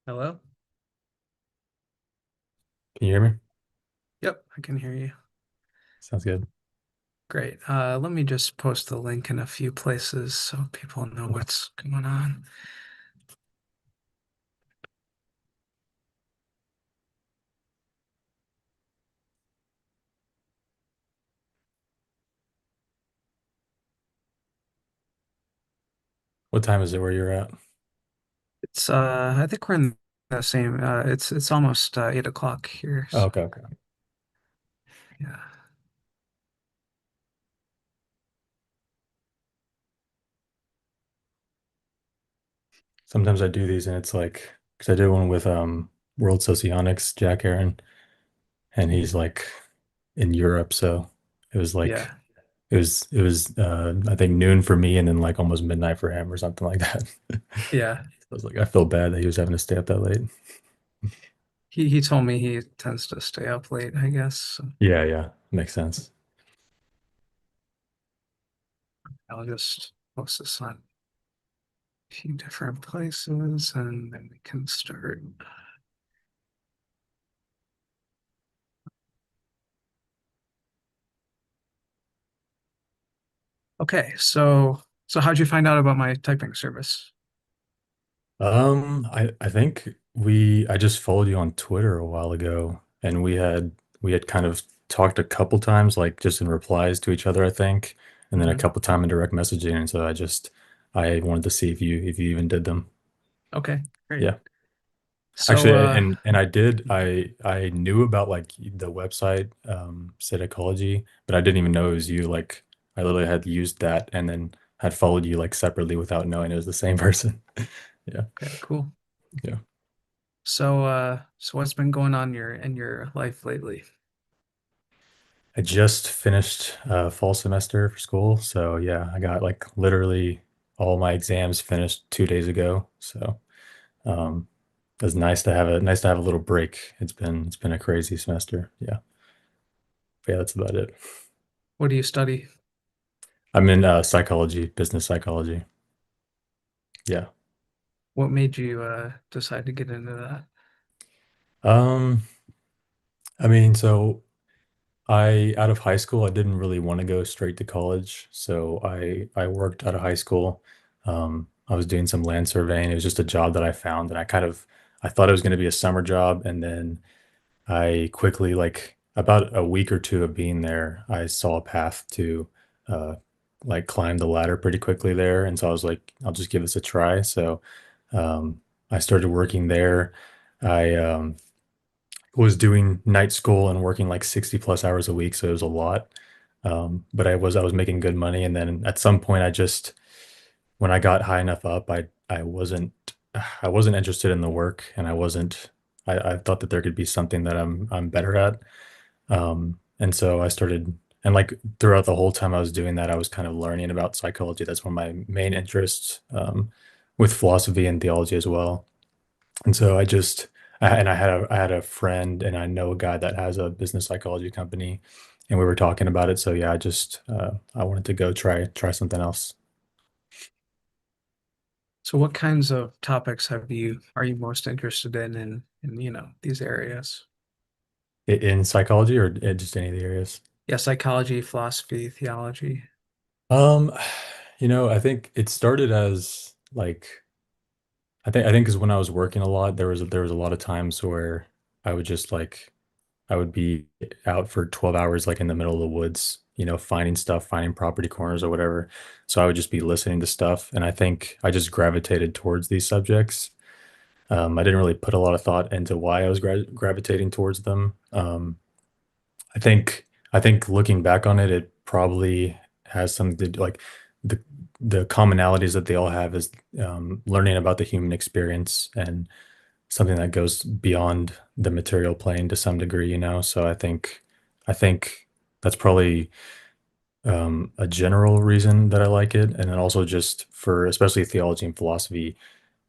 Hello? Can you hear me? Yep, I can hear you. Sounds good. Great. Let me just post the link in a few places so people know what's going on. What time is it where you're at? I think we're in the same it's almost 8 o'clock here, Oh, so okay, okay. yeah. Sometimes I do these and it's like, because I did one with World Socionics, Jack Aaron, and he's like in Europe, so it was like Yeah. it was I think noon for me and then like almost midnight for him or something like that. Yeah. I was like, I feel bad that he was having to stay up that late. He told me he tends to stay up late, I guess. So Yeah, yeah, makes sense. I'll just post this on a few different places and then we can start. Okay, so how'd you find out about my typing service? I think I just followed you on Twitter a while ago, and we had kind of talked a couple times, like just in replies to each other, I think, and then a Hmm. couple time in direct messaging. And so I wanted to see if you even did them. Okay, great. Yeah, So actually, and I knew about like the website Cytology, but I didn't even know it was you. Like I literally had used that and then had followed you like separately without knowing it was the same person. Yeah, okay, cool. yeah. So what's been going on in your life lately? I just finished fall semester for school, so yeah, I got like literally all my exams finished 2 days ago. So um, it's nice to have a little break. It's been a crazy semester. Yeah, but yeah, that's about it. What do you study? I'm in psychology, business psychology. Yeah. What made you decide to get into that? Um, I mean, so I out of high school, I didn't really want to go straight to college, so I worked out of high school. I was doing some land surveying. It was just a job that I found, and I thought it was going to be a summer job, and then I quickly, like about a week or two of being there, I saw a path to uh, like climb the ladder pretty quickly there, and so I was like, I'll just give this a try. So I started working there. I was doing night school and working like 60 plus hours a week, so it was a lot. But I was making good money, and then at some point, when I got high enough up, I wasn't interested in the work, and I thought that there could be something that I'm better at. And so I started, and like throughout the whole time I was doing that, I was kind of learning about psychology. That's one of my main interests, with philosophy and theology as well. And so I had a friend, and I know a guy that has a business psychology company, and we were talking about it. So yeah, I wanted to go try something else. So what kinds of topics are you most interested in these areas? In psychology or just any of the areas. Yeah, psychology, philosophy, theology. Um, I think it started as like I think because when I was working a lot, there was a lot of times where I would just like I would be out for 12 hours, like in the middle of the woods, finding stuff, finding property corners or whatever. So I would just be listening to stuff. And I think I just gravitated towards these subjects. I didn't really put a lot of thought into why I was gravitating towards them. I think looking back on it, it probably has something to do like the the commonalities that they all have is learning about the human experience and something that goes beyond the material plane to some degree. So I think that's probably a general reason that I like it, and then also just for especially theology and philosophy,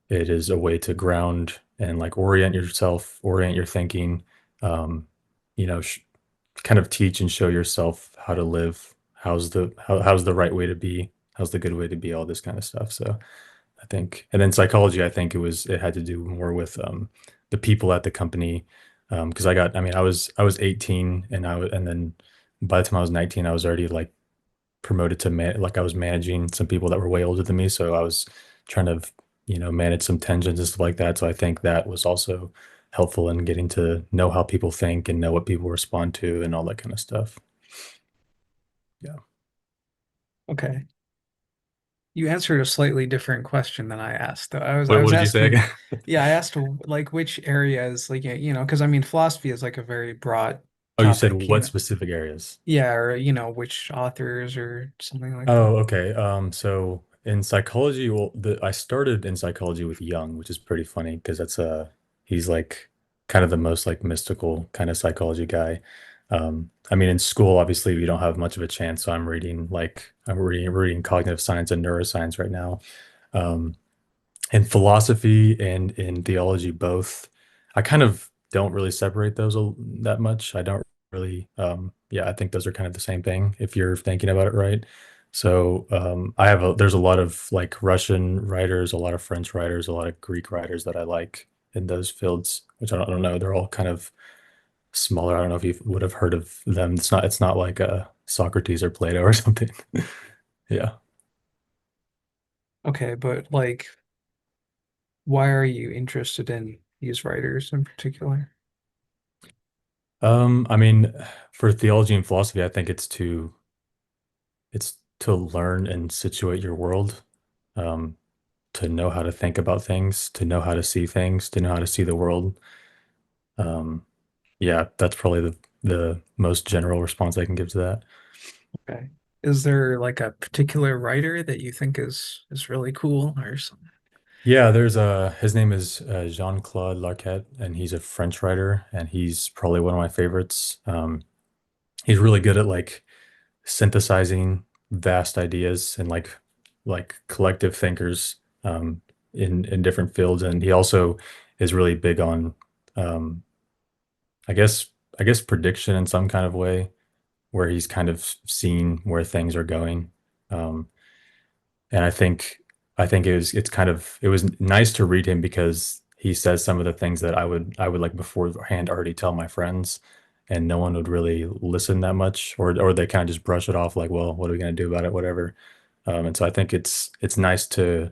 it is a way to ground and like orient yourself, orient your thinking, um, you know, sh- kind of teach and show yourself how to live. How's the right way to be? How's the good way to be? All this kind of stuff. So I think. And then psychology, I think it had to do more with the people at the company. Because I mean, I was 18 and and then by the time I was 19, I was already like promoted to like I was managing some people that were way older than me. So I was trying to, manage some tensions and stuff like that. So I think that was also helpful in getting to know how people think and know what people respond to and all that kind of stuff. Yeah. Okay. You answered a slightly different question than I asked, though. I What was did you say asking, again? yeah, I asked like which areas, like, because I mean, philosophy is like a very broad Oh, you said topic, what specific areas? yeah, or which authors or something like that. Oh, okay. So in psychology, well, I started in psychology with Jung, which is pretty funny because he's like kind of the most like mystical kind of psychology guy. I mean, in school, obviously, we don't have much of a chance, so I'm reading cognitive science and neuroscience right now. Um, in philosophy and in theology both, I kind of don't really separate those that much. I don't really yeah, I think those are kind of the same thing if you're thinking about it right. So there's a lot of like Russian writers, a lot of French writers, a lot of Greek writers that I like in those fields, which I don't know, they're all kind of smaller. I don't know if you would have heard of them. It's not like Socrates or Plato or something. Yeah. Okay, but like, why are you interested in these writers in particular? I mean, for theology and philosophy, I think it's to learn and situate your world, um, to know how to think about things, to know how to see things, to know how to see the world. Um, yeah, that's probably the most general response I can give to that. Okay. Is there like a particular writer that you think is really cool or something? Yeah, there's his name is Jean-Claude Larquette, and he's a French writer, and he's probably one of my favorites. He's really good at like synthesizing vast ideas and like collective thinkers in different fields, and he also is really big on um, I guess I guess prediction in some kind of way, where he's kind of seen where things are going. Um, and I think it was nice to read him because he says some of the things that I would like beforehand already tell my friends, and no one would really listen that much, or they kind of just brush it off like, well, what are we gonna do about it, whatever. And so I think it's nice to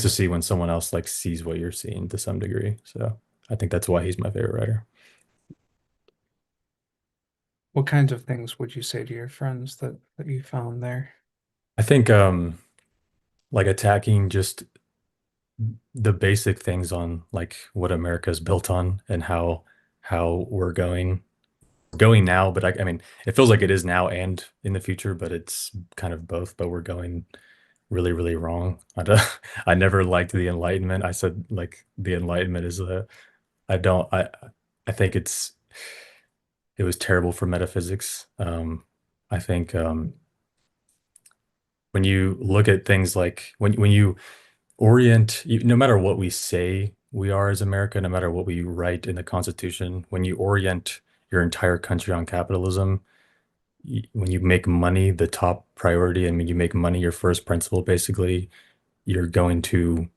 see when someone else like sees what you're seeing to some degree. So I think that's why he's my favorite writer. What kinds of things would you say to your friends that you found there? I think like attacking just the basic things on like what America is built on and how we're going now, but I mean it feels like it is now and in the future, but it's kind of both, but we're going really, really wrong. I never liked the Enlightenment. I said like the Enlightenment is a I don't I think it was terrible for metaphysics. I think when you look at things like when you no matter what we say we are as America, no matter what we write in the Constitution, when you orient your entire country on capitalism, when you make money the top priority, and when you make money your first principle, basically, you're going to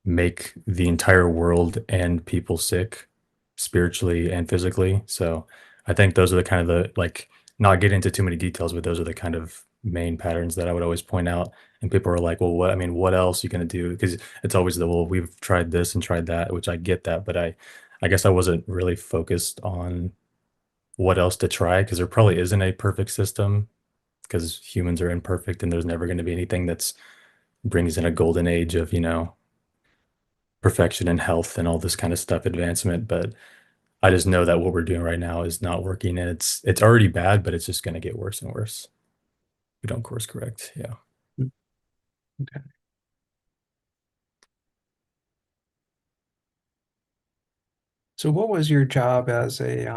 make the entire world and people sick spiritually and physically. So I think those are the kind of the like not get into too many details, but those are the kind of main patterns that I would always point out. And people are like, well, what I mean, what else are you gonna do? Because it's always well, we've tried this and tried that, which I get that, but I guess I wasn't really focused on what else to try because there probably isn't a perfect system because humans are imperfect and there's never going to be anything that's brings in a golden age of, perfection and health and all this kind of stuff, advancement. But I just know that what we're doing right now is not working, and it's already bad, but it's just going to get worse and worse. We don't course correct. Yeah. Okay. So what was your job as a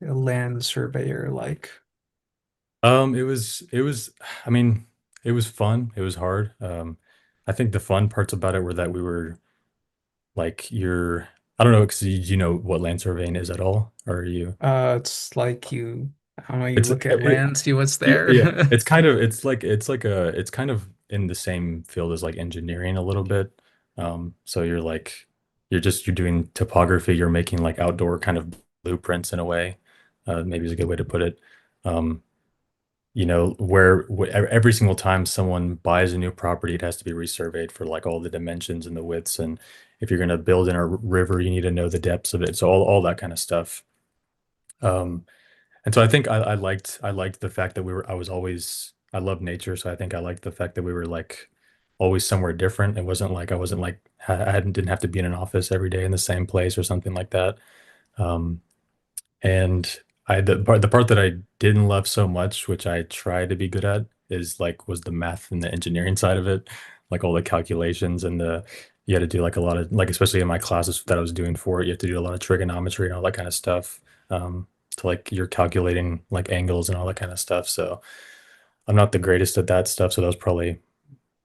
land surveyor like? It was I mean, it was fun. It was hard. I think the fun parts about it were that we were like I don't know, because you know what land surveying is at all, or are you? It's like you, I don't know, you It's look at land, see what's yeah, there. yeah. It's kind of it's like a it's kind of in the same field as like engineering a little bit. So you're like you're doing topography, you're making like outdoor kind of blueprints in a way. Maybe is a good way to put it. Um, every single time someone buys a new property, it has to be resurveyed for like all the dimensions and the widths. And if you're going to build in a river, you need to know the depths of it. So all that kind of stuff. Um, and so I think I liked the fact that I love nature, so I think I liked the fact that we were like always somewhere different. It wasn't like I wasn't like I hadn't didn't have to be in an office every day in the same place or something like that. Um, and the part that I didn't love so much, which I tried to be good at, was the math and the engineering side of it, like all the calculations and the you had to do like a lot of like especially in my classes that I was doing for it, you have to do a lot of trigonometry and all that kind of stuff. To like you're calculating like angles and all that kind of stuff. So I'm not the greatest at that stuff. So that was probably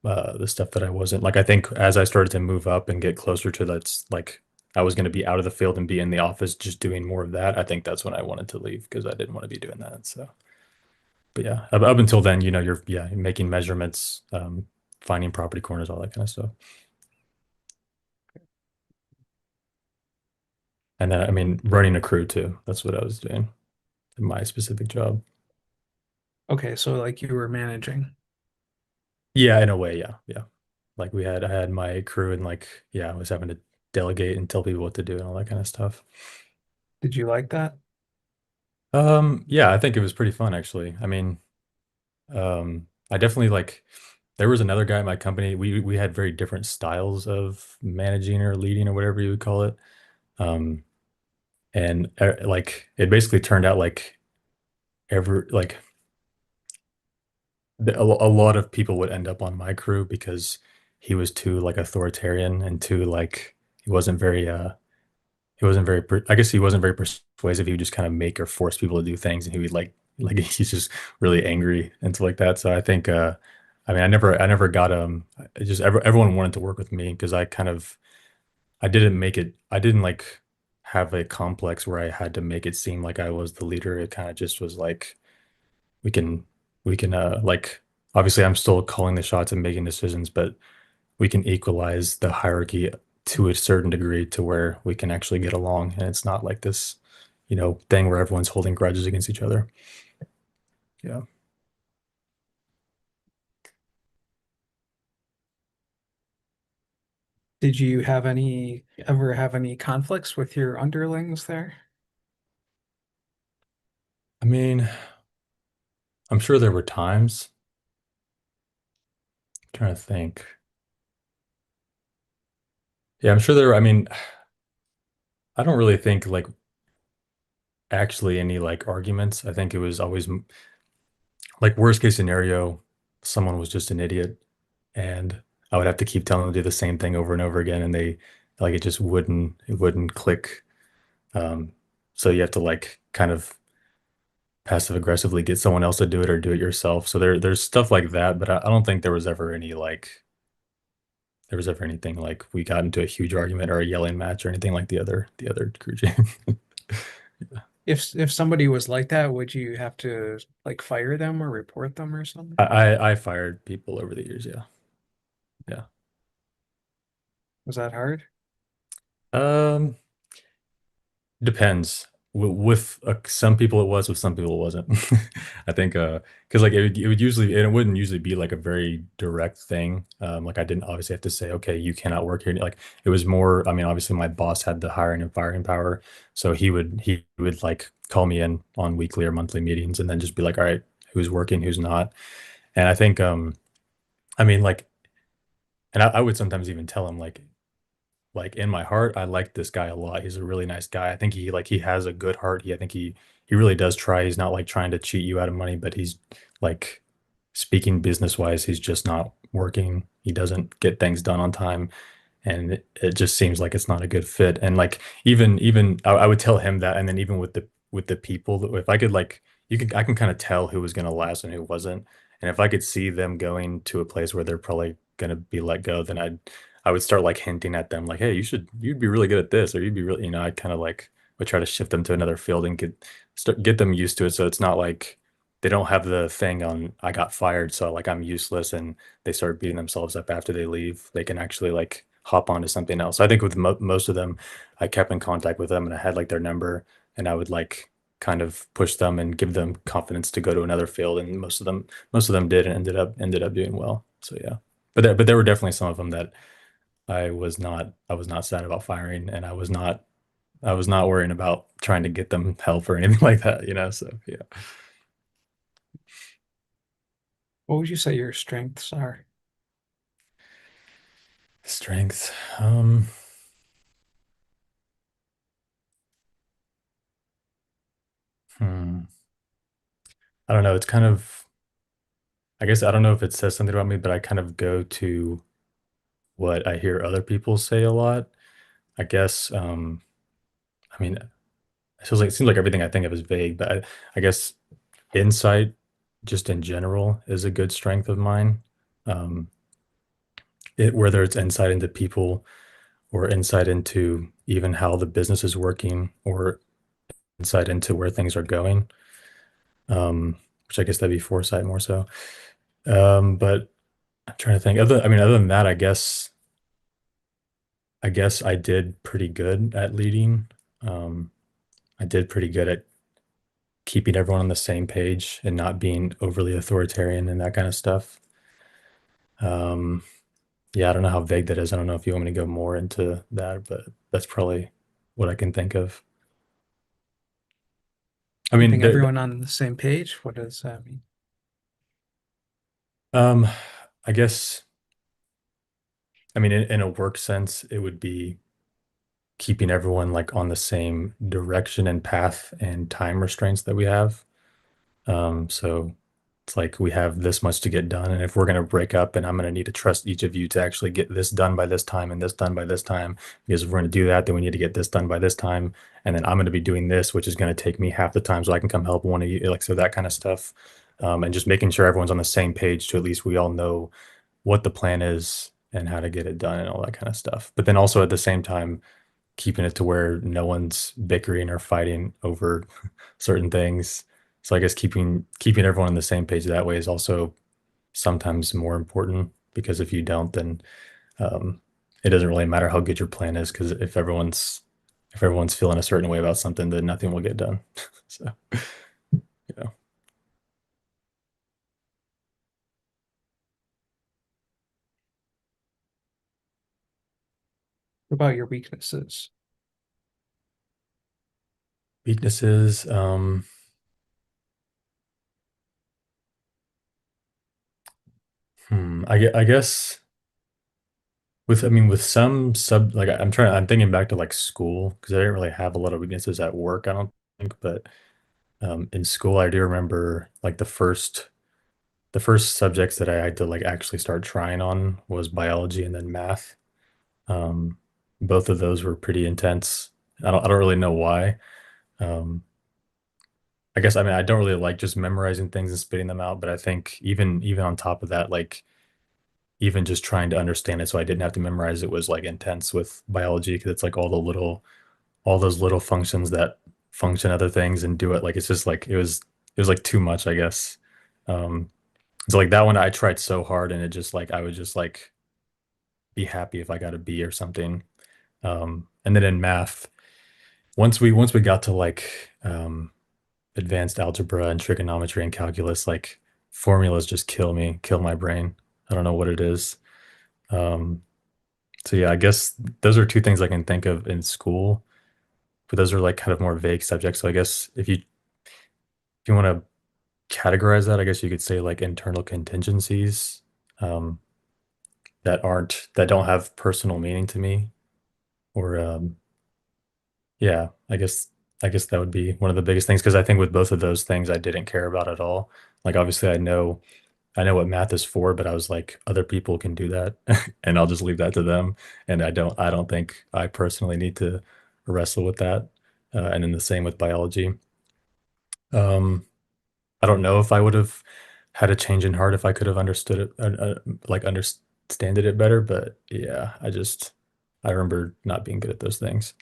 the stuff that I wasn't like. I think as I started to move up and get closer to that's like I was going to be out of the field and be in the office just doing more of that. I think that's when I wanted to leave because I didn't want to be doing that. So, but yeah, up until then, you're making measurements, finding property corners, all that kind of stuff. And then, I mean, running a crew too. That's what I was doing in my specific job. Okay, so like you were managing. Yeah, in a way, yeah, yeah. Like I had my crew and like, yeah, I was having to delegate and tell people what to do and all that kind of stuff. Did you like that? Yeah, I think it was pretty fun actually. I mean, I definitely like there was another guy in my company. We had very different styles of managing or leading or whatever you would call it. Um, and like it basically turned out like every like a lot of people would end up on my crew because he was too like authoritarian and too like he wasn't very I guess he wasn't very persuasive. He would just kind of make or force people to do things, and he would like he's just really angry and stuff like that. So I think I mean I never got everyone wanted to work with me because I didn't like have a complex where I had to make it seem like I was the leader. It kind of just was like we can we can like obviously I'm still calling the shots and making decisions, but we can equalize the hierarchy to a certain degree to where we can actually get along and it's not like this, thing where everyone's holding grudges against each other. Yeah. Did you ever have any conflicts with your underlings there? I mean, I'm sure there were times. I'm trying to think. Yeah, I'm sure I mean, I don't really think like actually any like arguments. I think it was always like worst case scenario, someone was just an idiot and I would have to keep telling them to do the same thing over and over again and they like it wouldn't click. So you have to like kind of passive aggressively get someone else to do it or do it yourself. So there's stuff like that, but I don't think there was ever anything like we got into a huge argument or a yelling match or anything like the other crew chief. If somebody was like that, would you have to like fire them or report them or something? I fired people over the years, yeah. Yeah. Was that hard? Um Depends. With some people it was, with some people it wasn't. I think because like it would usually and it wouldn't usually be like a very direct thing. Like I didn't obviously have to say, okay, you cannot work here. Like it was more, I mean, obviously my boss had the hiring and firing power. So he would like call me in on weekly or monthly meetings and then just be like, all right, who's working, who's not. And I think I mean like and I would sometimes even tell him like in my heart, I like this guy a lot. He's a really nice guy. I think he has a good heart. I think he really does try. He's not like trying to cheat you out of money, but he's like speaking business wise, he's just not working. He doesn't get things done on time, and it just seems like it's not a good fit. And like even I would tell him that, and then even with the people, if I could like I can kind of tell who was going to last and who wasn't. And if I could see them going to a place where they're probably going to be let go, then I would start like hinting at them like, hey, you'd be really good at this, or you'd be really, I kind of like would try to shift them to another field and get them used to it. So it's not like they don't have the thing on I got fired, so like I'm useless and they start beating themselves up after they leave. They can actually like hop onto something else. I think with most of them, I kept in contact with them and I had like their number and I would like kind of push them and give them confidence to go to another field. And most of them did and ended up doing well. So yeah, but there were definitely some of them that I was not sad about firing and I was not worrying about trying to get them help or anything like that, so yeah. What would you say your strengths are? Strength. Hmm. I don't know. It's kind of, I guess I don't know if it says something about me, but I kind of go to what I hear other people say a lot. I guess, I mean, it seems like everything I think of is vague, but I guess insight just in general is a good strength of mine. Um, whether it's insight into people or insight into even how the business is working or insight into where things are going, which I guess that'd be foresight more so. But I'm trying to think. Other than that, I guess I did pretty good at leading. Um, I did pretty good at keeping everyone on the same page and not being overly authoritarian and that kind of stuff. Um, yeah, I don't know how vague that is. I don't know if you want me to go more into that, but that's probably what I can think of. I mean, Keeping everyone on the same page? What does that mean? um, I guess, in a work sense, it would be keeping everyone like on the same direction and path and time restraints that we have. So it's like we have this much to get done, and if we're going to break up, and I'm going to need to trust each of you to actually get this done by this time and this done by this time, because if we're going to do that, then we need to get this done by this time, and then I'm going to be doing this, which is going to take me half the time, so I can come help one of you, like so that kind of stuff, and just making sure everyone's on the same page, to at least we all know what the plan is and how to get it done and all that kind of stuff. But then also at the same time keeping it to where no one's bickering or fighting over certain things. So I guess keeping everyone on the same page that way is also sometimes more important because if you don't, then um, it doesn't really matter how good your plan is because if everyone's feeling a certain way about something, then nothing will get done. So yeah, What about your weaknesses? weaknesses. I guess with some like I'm thinking back to like school because I didn't really have a lot of weaknesses at work, I don't think, but in school I do remember like the first subjects that I had to like actually start trying on was biology and then math. Um, both of those were pretty intense. I don't really know why. Um, I guess I don't really like just memorizing things and spitting them out, but I think even on top of that, like even just trying to understand it so I didn't have to memorize it was like intense with biology because it's like all those little functions that function other things and do it like it's just like it was like too much, I guess. Um, so like that one I tried so hard and it just like I would just like be happy if I got a B or something. And then in math, once we got to like advanced algebra and trigonometry and calculus, like formulas just kill my brain. I don't know what it is. Um, so yeah, I guess those are two things I can think of in school, but those are like kind of more vague subjects. So I guess if you want to categorize that, I guess you could say like internal contingencies um, that don't have personal meaning to me, or yeah, I guess that would be one of the biggest things because I think with both of those things I didn't care about at all. Like obviously I know what math is for, but I was like other people can do that and I'll just leave that to them. And I don't think I personally need to wrestle with that. And then the same with biology. Um, I don't know if I would have had a change in heart if I could have understood it, like understanded it better. But yeah, I remember not being good at those things.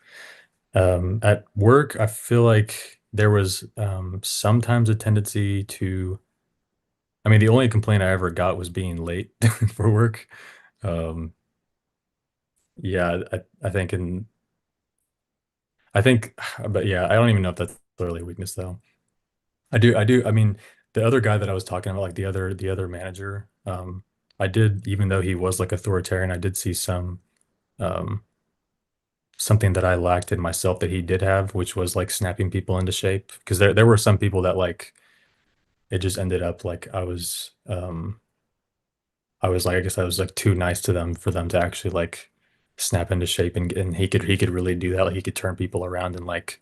At work, I feel like there was sometimes a tendency to, I mean, the only complaint I ever got was being late for work. Um, yeah, I think I think, but yeah, I don't even know if that's really a weakness though. I mean, the other guy that I was talking about, like the other manager, I did, even though he was like authoritarian, I did see um, something that I lacked in myself that he did have, which was like snapping people into shape. Because there were some people that like it just ended up like I was like, I guess I was like too nice to them for them to actually like snap into shape, and he could really do that. Like he could turn people around and like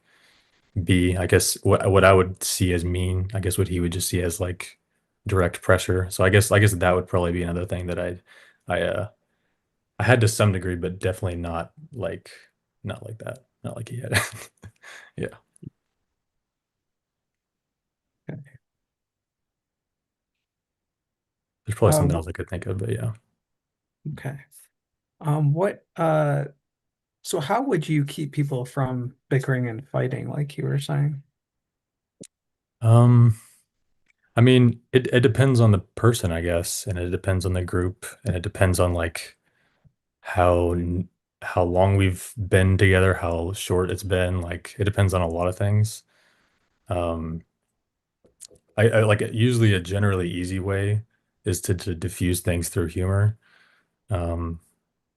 be, I guess, what I would see as mean, I guess what he would just see as like direct pressure. So I guess that would probably be another thing that I had to some degree, but definitely not like that. Not like he had. Yeah. Okay. There's probably something Um, else I could think of, but yeah. okay. What so how would you keep people from bickering and fighting like you were saying? Um, I mean, it depends on the person, I guess, and it depends on the group, and it depends on like how how long we've been together, how short it's been. Like it depends on a lot of things. Um, I like usually a generally easy way is to diffuse things through humor. Um,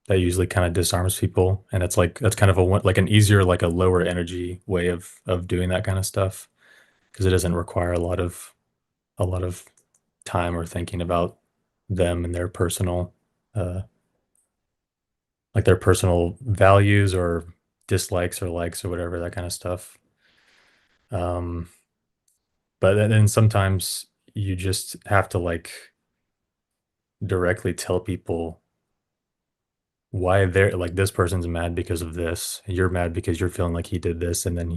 that usually kind of disarms people, and it's like that's kind of like an easier, like a lower energy way of doing that kind of stuff because it doesn't require a lot of time or thinking about them and their personal uh like their personal values or dislikes or likes or whatever, that kind of stuff. Um, but then sometimes you just have to like directly tell people why they're like this person's mad because of this. You're mad because you're feeling like he did this, and then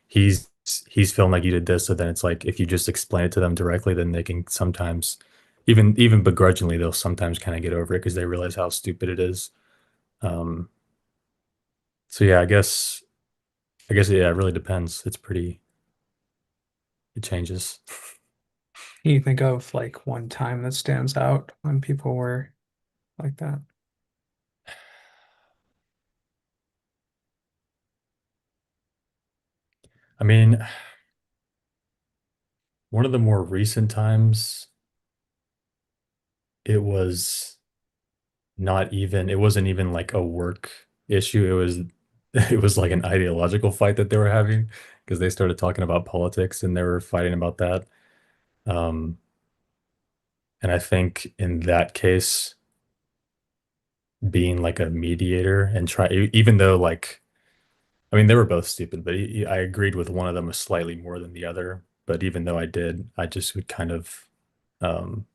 he's he's feeling like you did this. So then it's like if you just explain it to them directly, then they can sometimes even begrudgingly they'll sometimes kind of get over it because they realize how stupid it is. Um, so yeah, I guess yeah, it really depends. It changes. Can you think of like one time that stands out when people were like that? I mean, one of the more recent times, it was not even it wasn't even like a work issue. It was it was like an ideological fight that they were having because they started talking about politics and they were fighting about that. Um, and I think in that case, being like a mediator and even though like I mean they were both stupid, but I agreed with one of them slightly more than the other. But even though I did, I just would kind of um,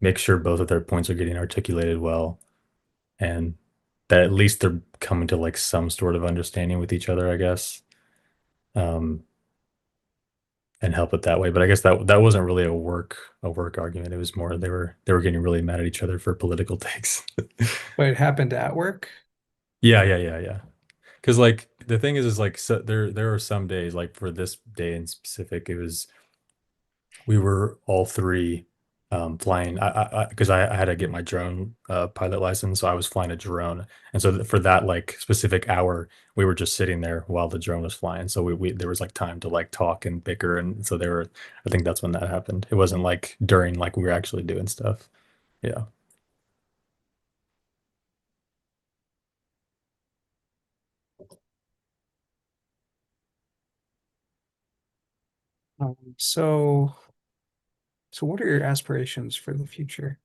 make sure both of their points are getting articulated well and that at least they're coming to like some sort of understanding with each other, I guess, um, and help it that way. But I guess that wasn't really a work argument. It was more they were getting really mad at each other for political takes. But it happened at work. Yeah, yeah, yeah, yeah. Because like the thing is like so there are some days like for this day in specific, it was we were all three flying because I had to get my drone pilot license, so I was flying a drone, and so for that like specific hour we were just sitting there while the drone was flying, so we there was like time to like talk and bicker, and so there were I think that's when that happened. It wasn't like during like we were actually doing stuff. Yeah. So so what are your aspirations for the future?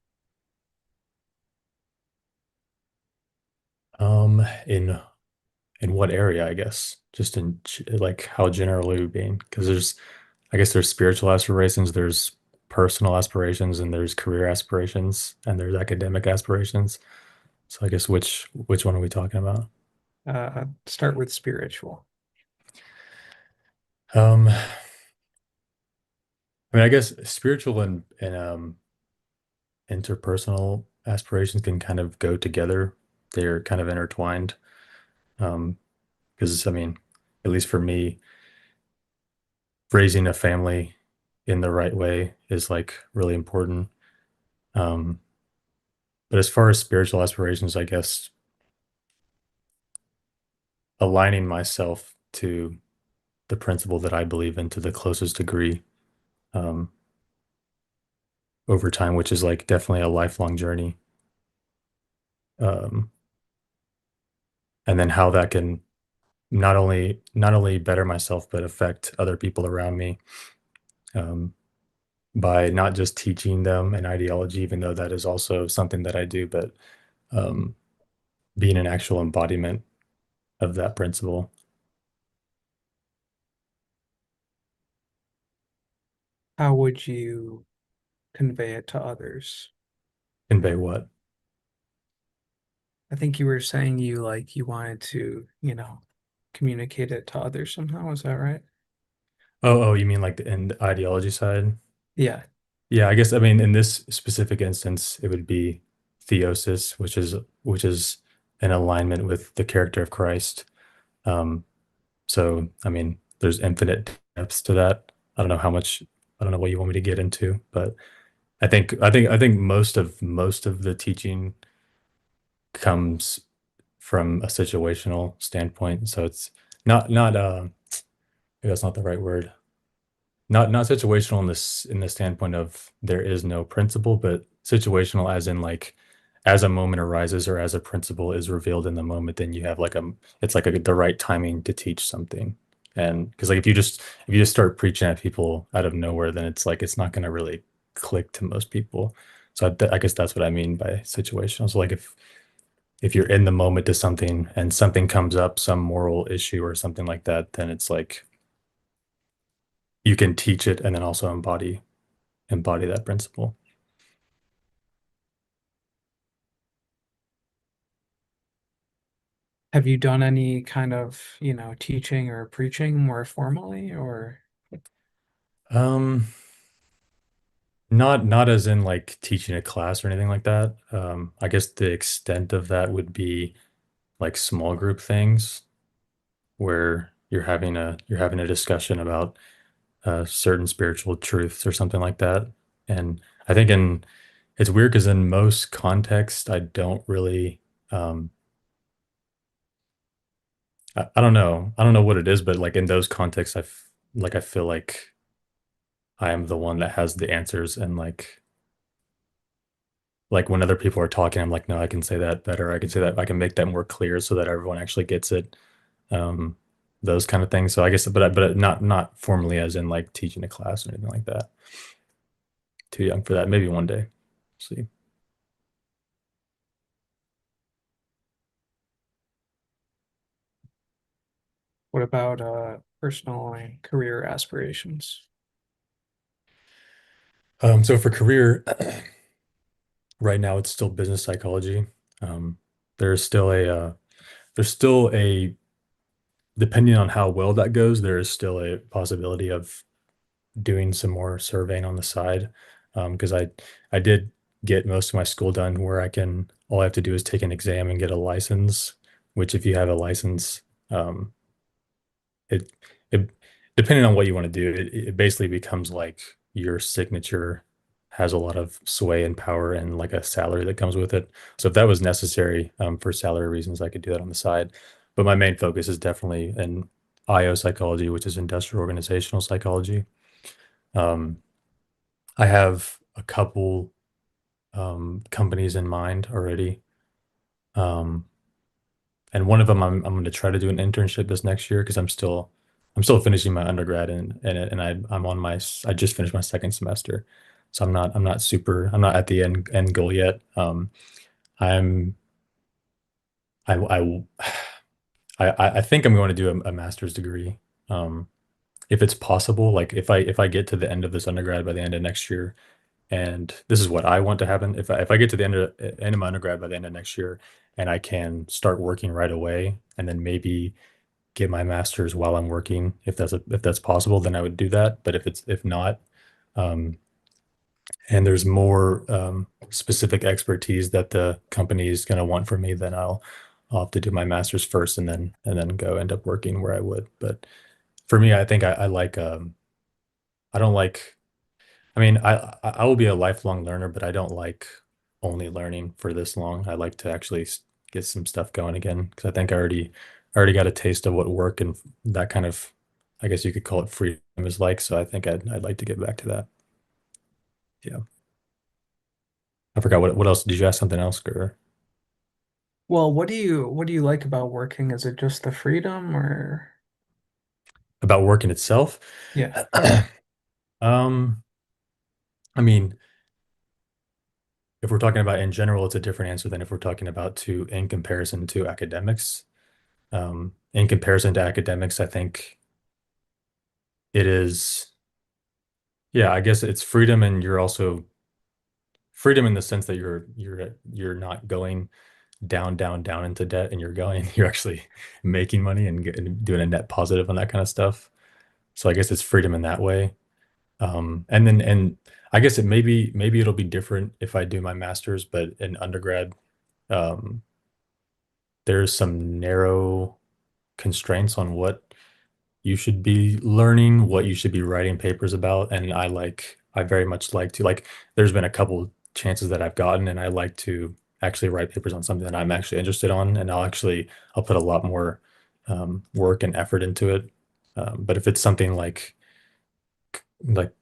In what area, I guess, just in like how generally being, because I guess there's spiritual aspirations, there's personal aspirations, and there's career aspirations, and there's academic aspirations. So I guess which one are we talking about? Start with spiritual. I mean, I guess spiritual and interpersonal aspirations can kind of go together. They're kind of intertwined. Um, because I mean, at least for me, raising a family in the right way is like really important. Um, but as far as spiritual aspirations, I guess aligning myself to the principle that I believe in to the closest degree, um, over time, which is like definitely a lifelong journey. Um, and then how that can not only better myself but affect other people around me, um, by not just teaching them an ideology, even though that is also something that I do, but um, being an actual embodiment of that principle. How would you convey it to others? Convey what? I think you were saying you wanted to, communicate it to others somehow. Is that right? Oh, you mean like in the ideology side? Yeah. Yeah, I guess I mean in this specific instance, it would be theosis, which is in alignment with the character of Christ. Um, so I mean, there's infinite depths to that. I don't know how much. I don't know what you want me to get into, but I think most of the teaching comes from a situational standpoint. So it's not maybe that's not the right word. Not situational in the standpoint of there is no principle, but situational as in like as a moment arises or as a principle is revealed in the moment, then you have like it's like the right timing to teach something. And because like if you just start preaching at people out of nowhere, then it's like it's not going to really click to most people. So I guess that's what I mean by situational. So like if you're in the moment to something and something comes up, some moral issue or something like that, then it's like you can teach it and then also embody that principle. Have you done any kind of, teaching or preaching more formally or Um, not as in like teaching a class or anything like that. I guess the extent of that would be like small group things where you're having a discussion about certain spiritual truths or something like that. And I think in it's weird because in most contexts, I don't really I don't know. I don't know what it is, but like in those contexts, I feel like I am the one that has the answers and like when other people are talking, I'm like, no, I can say that better. I can say that I can make that more clear so that everyone actually gets it. Um, those kind of things. So I guess, but not formally as in like teaching a class or anything like that. Too young for that. Maybe one day. See. what about personal and career aspirations? So for career, right now it's still business psychology. Um, there's still a depending on how well that goes, there is still a possibility of doing some more surveying on the side, because I did get most of my school done where I can all I have to do is take an exam and get a license, which if you have a license, um, it it depending on what you want to do, it basically becomes like your signature has a lot of sway and power and like a salary that comes with it. So if that was necessary, for salary reasons, I could do that on the side. But my main focus is definitely in IO psychology, which is industrial organizational psychology. Um, I have a couple companies in mind already. Um, and one of them I'm going to try to do an internship this next year because I'm still finishing my undergrad and I'm on I just finished my second semester. So I'm not at the end goal yet. I'm I I think I'm going to do a master's degree. Um, if it's possible, like if I get to the end of this undergrad by the end of next year, and this is what I want to happen. If I get to the end of my undergrad by the end of next year, and I can start working right away, and then maybe get my master's while I'm working, if that's possible, then I would do that. But if not, um, and there's more specific expertise that the company is going to want from me, then I'll have to do my master's first, and then go end up working where I would. But for me, I think I like. I don't like, I mean, I will be a lifelong learner, but I don't like only learning for this long. I like to actually get some stuff going again because I think I already got a taste of what work and that kind of, I guess you could call it freedom is like. So I think I'd like to get back to that. Yeah. I forgot what else. Did you ask something else, or Well, what do you like about working? Is it just the freedom or about working itself? yeah. Um, I mean, if we're talking about in general, it's a different answer than if we're talking about to in comparison to academics. In comparison to academics, I think it is, yeah, I guess it's freedom, and you're also freedom in the sense that you're not going down into debt, and you're going, you're actually making money and, and doing a net positive on that kind of stuff. So I guess it's freedom in that way. And I guess maybe it'll be different if I do my master's, but in undergrad, um, there's some narrow constraints on what you should be learning, what you should be writing papers about. And I very much like to like, there's been a couple chances that I've gotten, and I like to actually write papers on something that I'm actually interested on. And I'll put a lot more work and effort into it. But if it's something like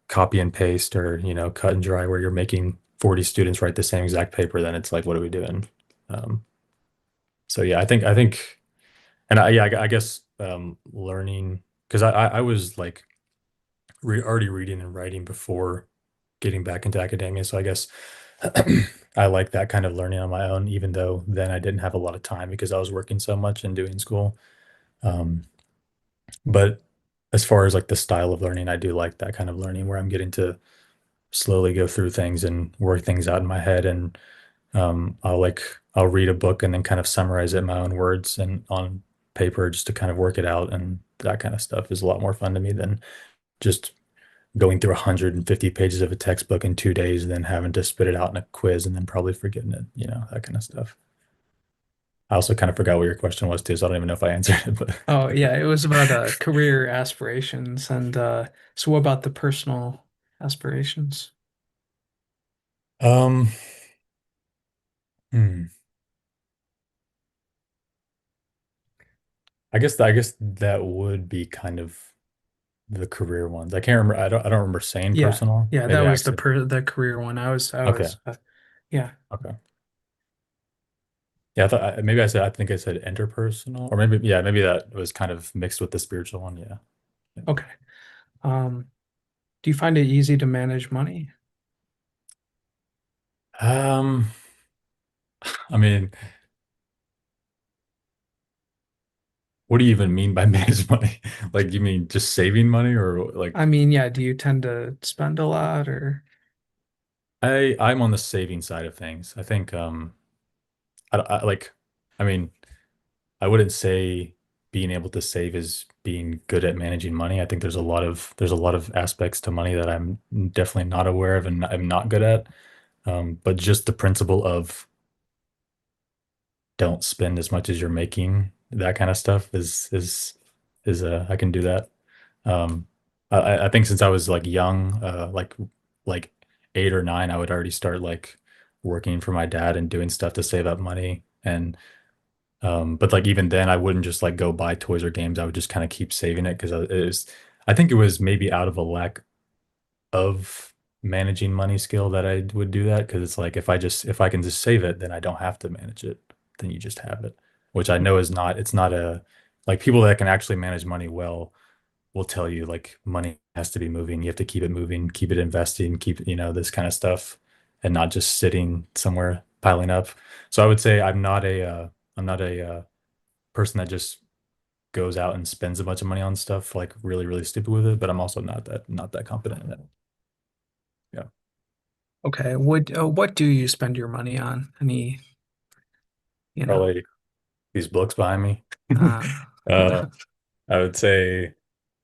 copy and paste or, cut and dry where you're making 40 students write the same exact paper, then it's like, what are we doing? Um, so yeah, I think, and yeah, I guess learning because I was like already reading and writing before getting back into academia. So I guess I like that kind of learning on my own, even though then I didn't have a lot of time because I was working so much and doing school. Um, but as far as like the style of learning, I do like that kind of learning where I'm getting to slowly go through things and work things out in my head. And I'll read a book and then kind of summarize it in my own words and on paper just to kind of work it out. And that kind of stuff is a lot more fun to me than just going through 150 pages of a textbook in 2 days and then having to spit it out in a quiz and then probably forgetting it, that kind of stuff. I also kind of forgot what your question was too, so I don't even know if I answered it, but Oh yeah, it was about career aspirations and so what about the personal aspirations? um, hmm. I guess that would be kind of the career ones. I can't remember. I don't remember saying Yeah. personal. Yeah, that Maybe I was said the career one. I okay. was yeah. Okay. Yeah, maybe I think I said interpersonal, or maybe yeah, maybe that was kind of mixed with the spiritual one. Yeah. Yeah. Okay. Um, do you find it easy to manage money? Um, I mean, what do you even mean by manage money? Like, you mean just saving money, or I like mean, yeah, do you tend to spend a lot or I'm on the saving side of things. I think I like I mean, I wouldn't say being able to save is being good at managing money. I think there's a lot of aspects to money that I'm definitely not aware of and I'm not good at. But just the principle of don't spend as much as you're making, that kind of stuff is I can do that. Um, I think since I was like young, like 8 or 9, I would already start like working for my dad and doing stuff to save up money. And but like even then, I wouldn't just like go buy toys or games. I would just kind of keep saving it because I think it was maybe out of a lack of managing money skill that I would do that because it's like if I can just save it, then I don't have to manage it. Then you just have it, which I know is not it's not a like people that can actually manage money well will tell you like money has to be moving. You have to keep it moving, keep it investing, keep this kind of stuff, and not just sitting somewhere piling up. So I would say I'm not a person that just goes out and spends a bunch of money on stuff like really really stupid with it. But I'm also not that confident in it. Yeah. okay, what do you spend your money on? Any, you know, Probably these books behind me. uh Uh, I would say,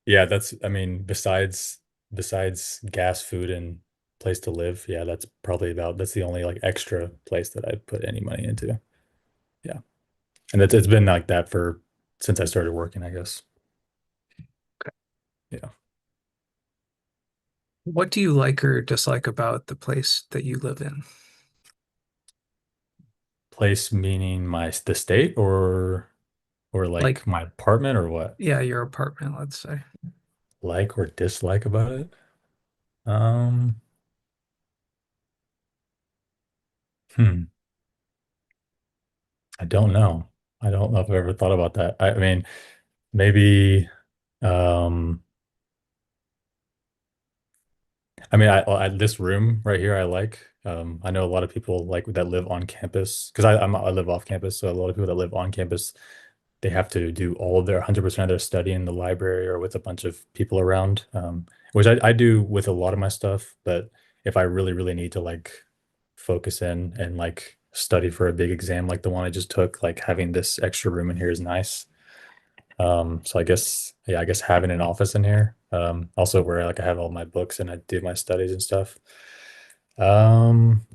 yeah, I mean, besides gas, food, and place to live, yeah, that's the only like extra place that I put any money into. Yeah. And it's been like that for since I started working, I guess. Yeah. What do you like or dislike about the place that you live in? Place meaning the state or Like, like my apartment or what? yeah, your apartment, let's say. Like or dislike about it? Um, hmm, I don't know. I don't know if I've ever thought about that. I mean, maybe um I mean I this room right here I like. I know a lot of people like that live on campus because I live off campus, so a lot of people that live on campus they have to do all of their 100% of their study in the library or with a bunch of people around, which I do with a lot of my stuff. But if I really, really need to like focus in and like study for a big exam like the one I just took, like having this extra room in here is nice. So I guess, yeah, I guess having an office in here, also where like I have all my books and I do my studies and stuff.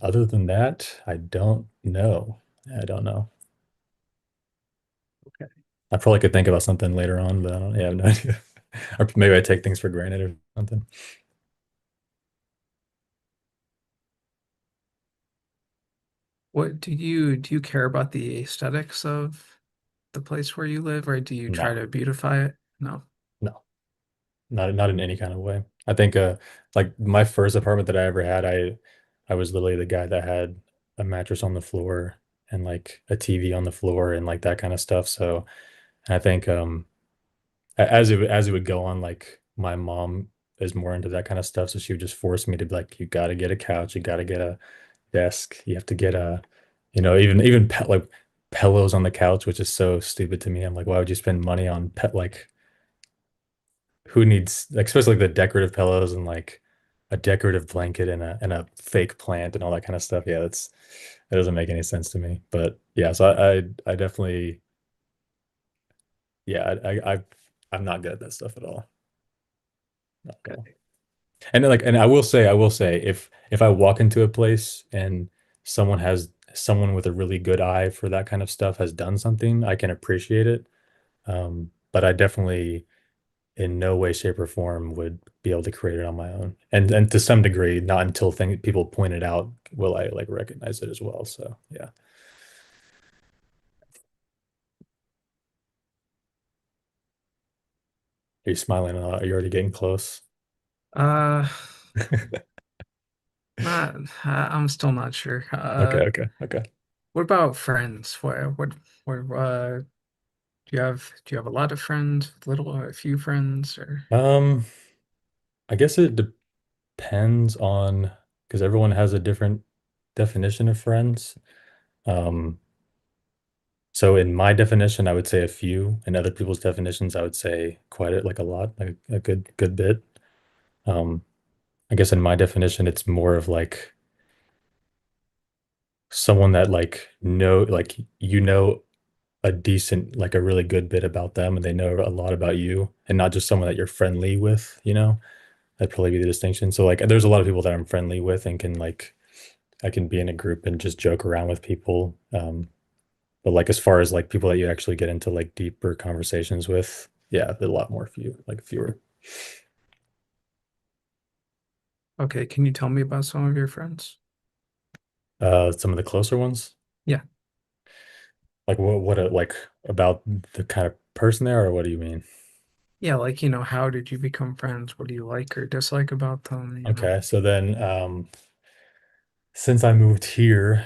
Other than that, I don't know. I don't know. Okay. I probably could think about something later on, but I don't, yeah, I have no idea. Or maybe I take things for granted or something. What do you care about the aesthetics of the place where you live, or do you try No, to beautify it? No. no, not in any kind of way. I think like my first apartment that I ever had, I was literally the guy that had a mattress on the floor and like a TV on the floor and like that kind of stuff. So I think as it would go on, like my mom is more into that kind of stuff, so she would just force me to be like, you got to get a couch, you got to get a desk, you have to get a, even pet like pillows on the couch, which is so stupid to me. I'm like, why would you spend money on pet like who needs like especially like the decorative pillows and like a decorative blanket and a fake plant and all that kind of stuff. Yeah, that doesn't make any sense to me. But yeah, so I definitely yeah, I'm not good at that stuff at all. Not at all. Okay. And then, like, and I will say, if I walk into a place and someone with a really good eye for that kind of stuff has done something, I can appreciate it. But I definitely, in no way, shape, or form, would be able to create it on my own. And to some degree, not until people point it out will I like recognize it as well. So yeah, are you smiling a lot? Are you already getting close? Uh, not. I'm still not sure. Okay, okay, okay. What about friends? What? Do you have a lot of friends? Little, or a few friends, or Um, I guess it depends on because everyone has a different definition of friends. Um, so in my definition, I would say a few. In other people's definitions, I would say quite like a lot, like a good bit. Um, I guess in my definition, it's more of like someone that like like a decent, like a really good bit about them, and they know a lot about you, and not just someone that you're friendly with, you know? That'd probably be the distinction. So like there's a lot of people that I'm friendly with and can like I can be in a group and just joke around with people. But like as far as like people that you actually get into like deeper conversations with, yeah, a lot more fewer. okay? Can you tell me about some of your friends? Some of the closer ones, Yeah, like like about the kind of person there, or what do you mean? yeah. Like how did you become friends? What do you like or dislike about them? Okay, so then since I moved here,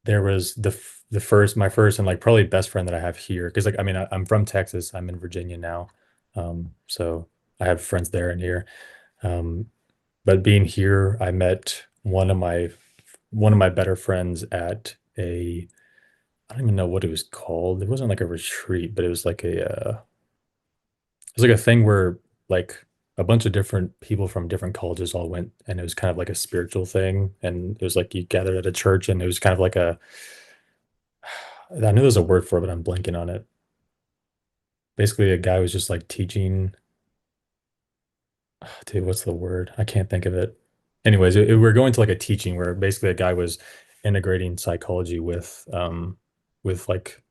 there was the first my first and like probably best friend that I have here because like I mean I'm from Texas, I'm in Virginia now, so I have friends there and here. Um, but being here, I met one of my better friends at a I don't even know what it was called. It wasn't like a retreat, but it was like it was like a thing where like a bunch of different people from different colleges all went, and it was kind of like a spiritual thing. And it was like you gathered at a church, and it was kind of like a I knew there's a word for it, but I'm blanking on it. Basically, a guy was just like teaching. Dude, what's the word? I can't think of it. Anyways, we're going to like a teaching where basically a guy was integrating psychology with like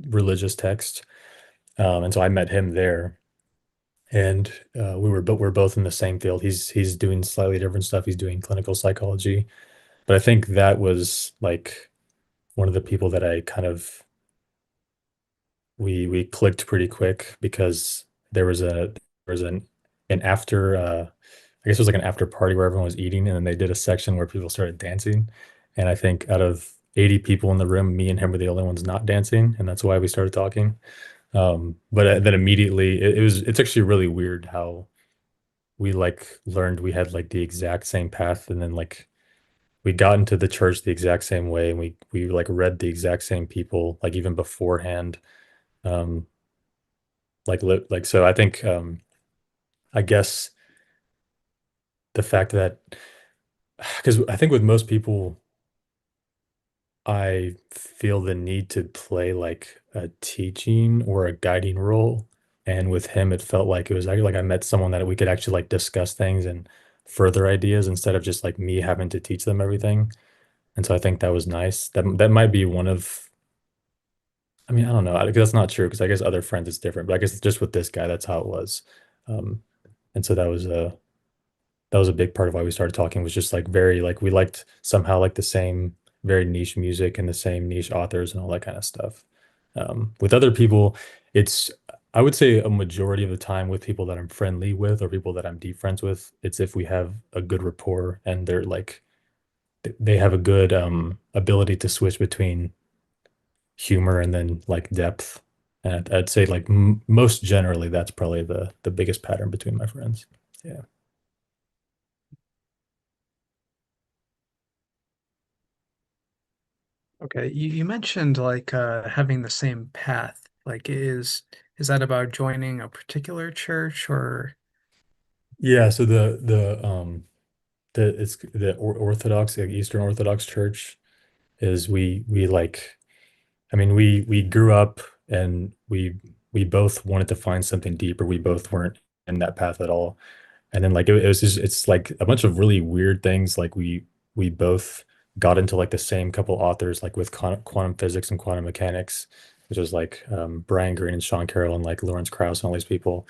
religious text. And so I met him there. and we're both in the same field. He's doing slightly different stuff. He's doing clinical psychology, but I think that was like one of the people that I kind of we clicked pretty quick because there was an after I guess it was like an after party where everyone was eating, and then they did a section where people started dancing. And I think out of 80 people in the room, me and him were the only ones not dancing, and that's why we started talking. But then immediately it's actually really weird how we like learned we had like the exact same path, and then like we got into the church the exact same way, and we like read the exact same people like even beforehand. Um, like so I think I guess the fact that because I think with most people I feel the need to play like a teaching or a guiding role. And with him, it felt like it was like I met someone that we could actually like discuss things and further ideas instead of just like me having to teach them everything. And so I think that was nice. That might be one of, I mean, I don't know, that's not true because I guess other friends it's different, but I guess just with this guy, that's how it was. Um, and so that was a big part of why we started talking was just like very like we liked somehow like the same very niche music and the same niche authors and all that kind of stuff. With other people, it's I would say a majority of the time with people that I'm friendly with or people that I'm deep friends with, it's if we have a good rapport and they're like they have a good ability to switch between humor and then like depth. And I'd say like m most generally that's probably the biggest pattern between my friends. Yeah. Okay, you mentioned like having the same path. Like is that about joining a particular church or Yeah, so the it's the Orthodox, like Eastern Orthodox Church is we like I mean we grew up and we both wanted to find something deeper. We both weren't in that path at all. And then like it was just it's like a bunch of really weird things. Like we both got into like the same couple authors like with quantum physics and quantum mechanics, which was like Brian Greene and Sean Carroll and like Lawrence Krauss and all these people.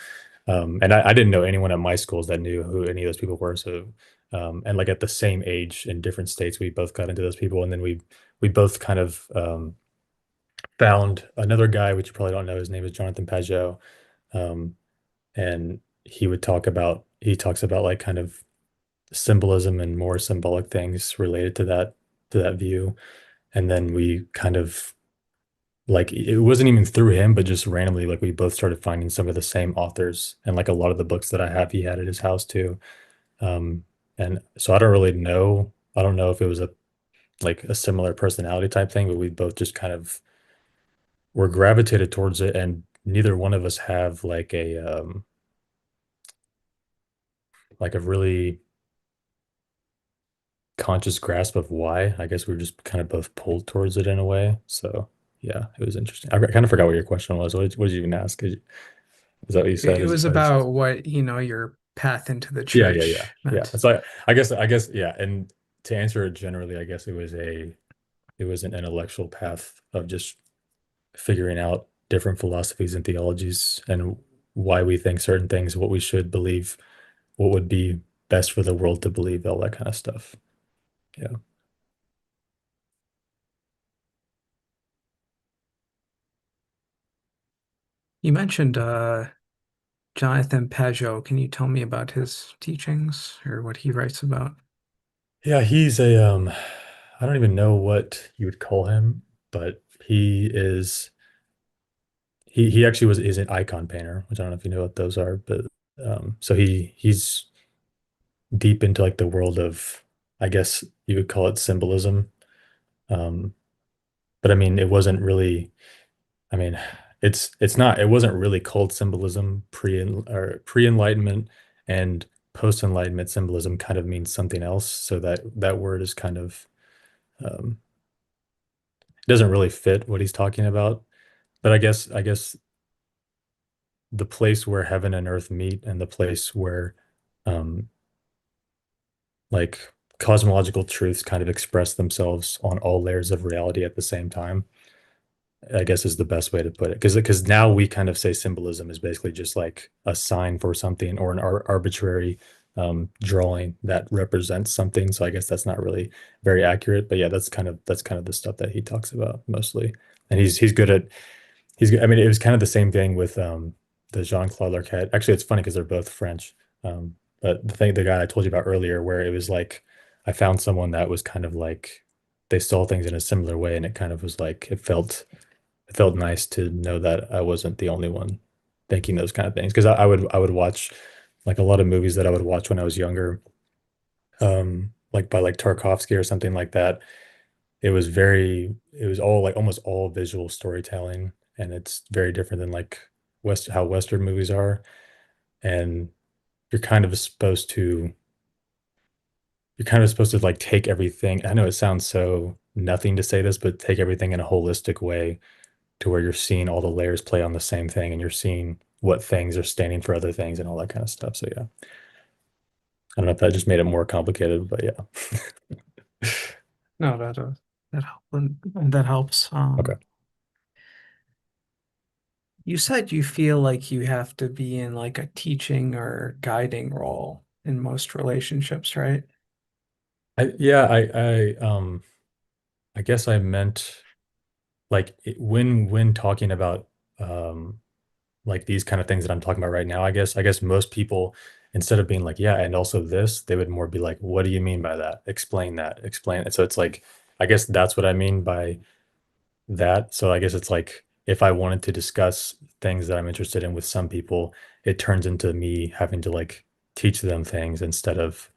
And I didn't know anyone at my schools that knew who any of those people were. So and like at the same age in different states, we both got into those people, and then we both kind of found another guy, which you probably don't know. His name is Jonathan Pageau, um, and he talks about like kind of symbolism and more symbolic things related to that view. And then we kind of like it wasn't even through him, but just randomly, like we both started finding some of the same authors, and like a lot of the books that I have, he had at his house too. Um, and so I don't really know. I don't know if it was a like a similar personality type thing, but we both just kind of were gravitated towards it, and neither one of us have like a really conscious grasp of why. I guess we were just kind of both pulled towards it in a way. So yeah, it was interesting. I kind of forgot what your question was. What did you even ask? Is that what you said? it was Is about what, your path into the yeah. church Yeah. meant? It's like I guess yeah. And to answer it generally, I guess it was an intellectual path of just figuring out different philosophies and theologies and why we think certain things, what we should believe, what would be best for the world to believe, all that kind of stuff. Yeah. You mentioned Jonathan Pageau. Can you tell me about his teachings or what he writes about? Yeah, he's a I don't even know what you would call him, but he actually was is an icon painter, which I don't know if you know what those are, but so he's deep into like the world of I guess you would call it symbolism. Um, but I mean it wasn't really I mean it's not it wasn't really called symbolism pre enlightenment, and post enlightenment symbolism kind of means something else. So that word is kind of um doesn't really fit what he's talking about. But I guess the place where heaven and earth meet and the place where um like cosmological truths kind of express themselves on all layers of reality at the same time. I guess is the best way to put it. Because now we kind of say symbolism is basically just like a sign for something or an arbitrary drawing that represents something. So I guess that's not really very accurate. But yeah, that's kind of the stuff that he talks about mostly. And he's good at he's good. I mean, it was kind of the same thing with the Jean-Claude Arquette. Actually, it's funny because they're both French. But the guy I told you about earlier, where it was like I found someone that was kind of like they saw things in a similar way, and it kind of was like it felt nice to know that I wasn't the only one thinking those kind of things. Because I would watch like a lot of movies that I would watch when I was younger, like by like Tarkovsky or something like that. It was all like almost all visual storytelling, and it's very different than like how Western movies are. And you're kind of supposed to you're kind of supposed to like take everything. I know it sounds so nothing to say this, but take everything in a holistic way to where you're seeing all the layers play on the same thing and you're seeing what things are standing for other things and all that kind of stuff. So yeah, I don't know if that just made it more complicated, but yeah. No, that that helps. Okay. You said you feel like you have to be in like a teaching or guiding role in most relationships, right? I guess I meant like when talking about um like these kind of things that I'm talking about right now, I guess most people instead of being like, yeah, and also this, they would more be like, what do you mean by that? Explain that. Explain it. So it's like I guess that's what I mean by that. So I guess it's like if I wanted to discuss things that I'm interested in with some people, it turns into me having to like teach them things instead of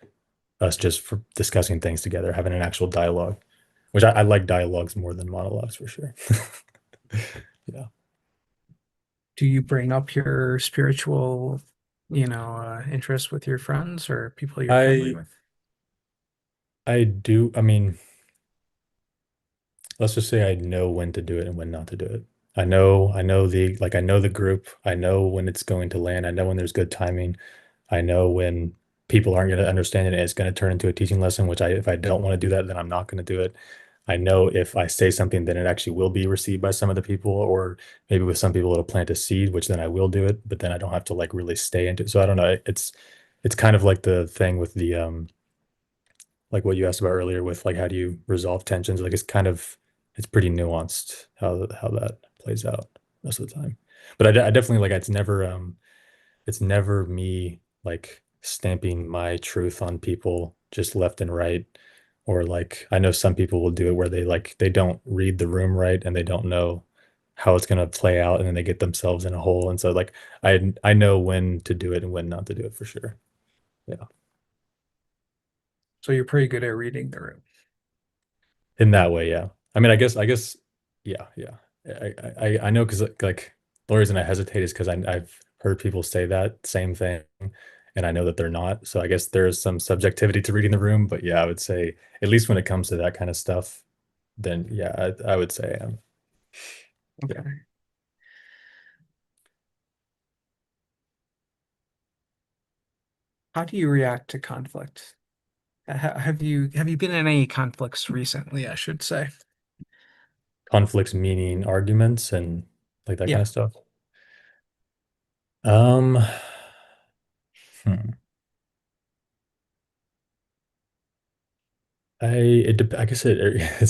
us just for discussing things together, having an actual dialogue, which I like dialogues more than monologues for sure. Yeah. Do you bring up your spiritual, interests with your friends or people you're friendly I with? I do. I mean, let's just say I know when to do it and when not to do it. I know the group. I know when it's going to land. I know when there's good timing. I know when people aren't going to understand it and it's going to turn into a teaching lesson, if I don't want to do that, then I'm not going to do it. I know if I say something, then it actually will be received by some of the people, or maybe with some people it'll plant a seed, which then I will do it, but then I don't have to like really stay into it. So I don't know. It's kind of like the thing with the like what you asked about earlier with like how do you resolve tensions? Like it's pretty nuanced how that plays out most of the time. But I definitely like it's never me like stamping my truth on people just left and right. Or like I know some people will do it where they don't read the room right and they don't know how it's gonna play out and then they get themselves in a hole. And so like I know when to do it and when not to do it for sure. Yeah. So you're pretty good at reading the room. In that way, yeah. I mean, I guess, yeah, yeah. I know because like the reason I hesitate is because I've heard people say that same thing, and I know that they're not. So I guess there is some subjectivity to reading the room, but yeah, I would say at least when it comes to that kind of stuff, then yeah, I would say yeah. Okay. How do you react to conflict? Have you been in any conflicts recently, I should say? Conflicts meaning arguments and like that kind Yeah. of stuff. Um, hmm. I guess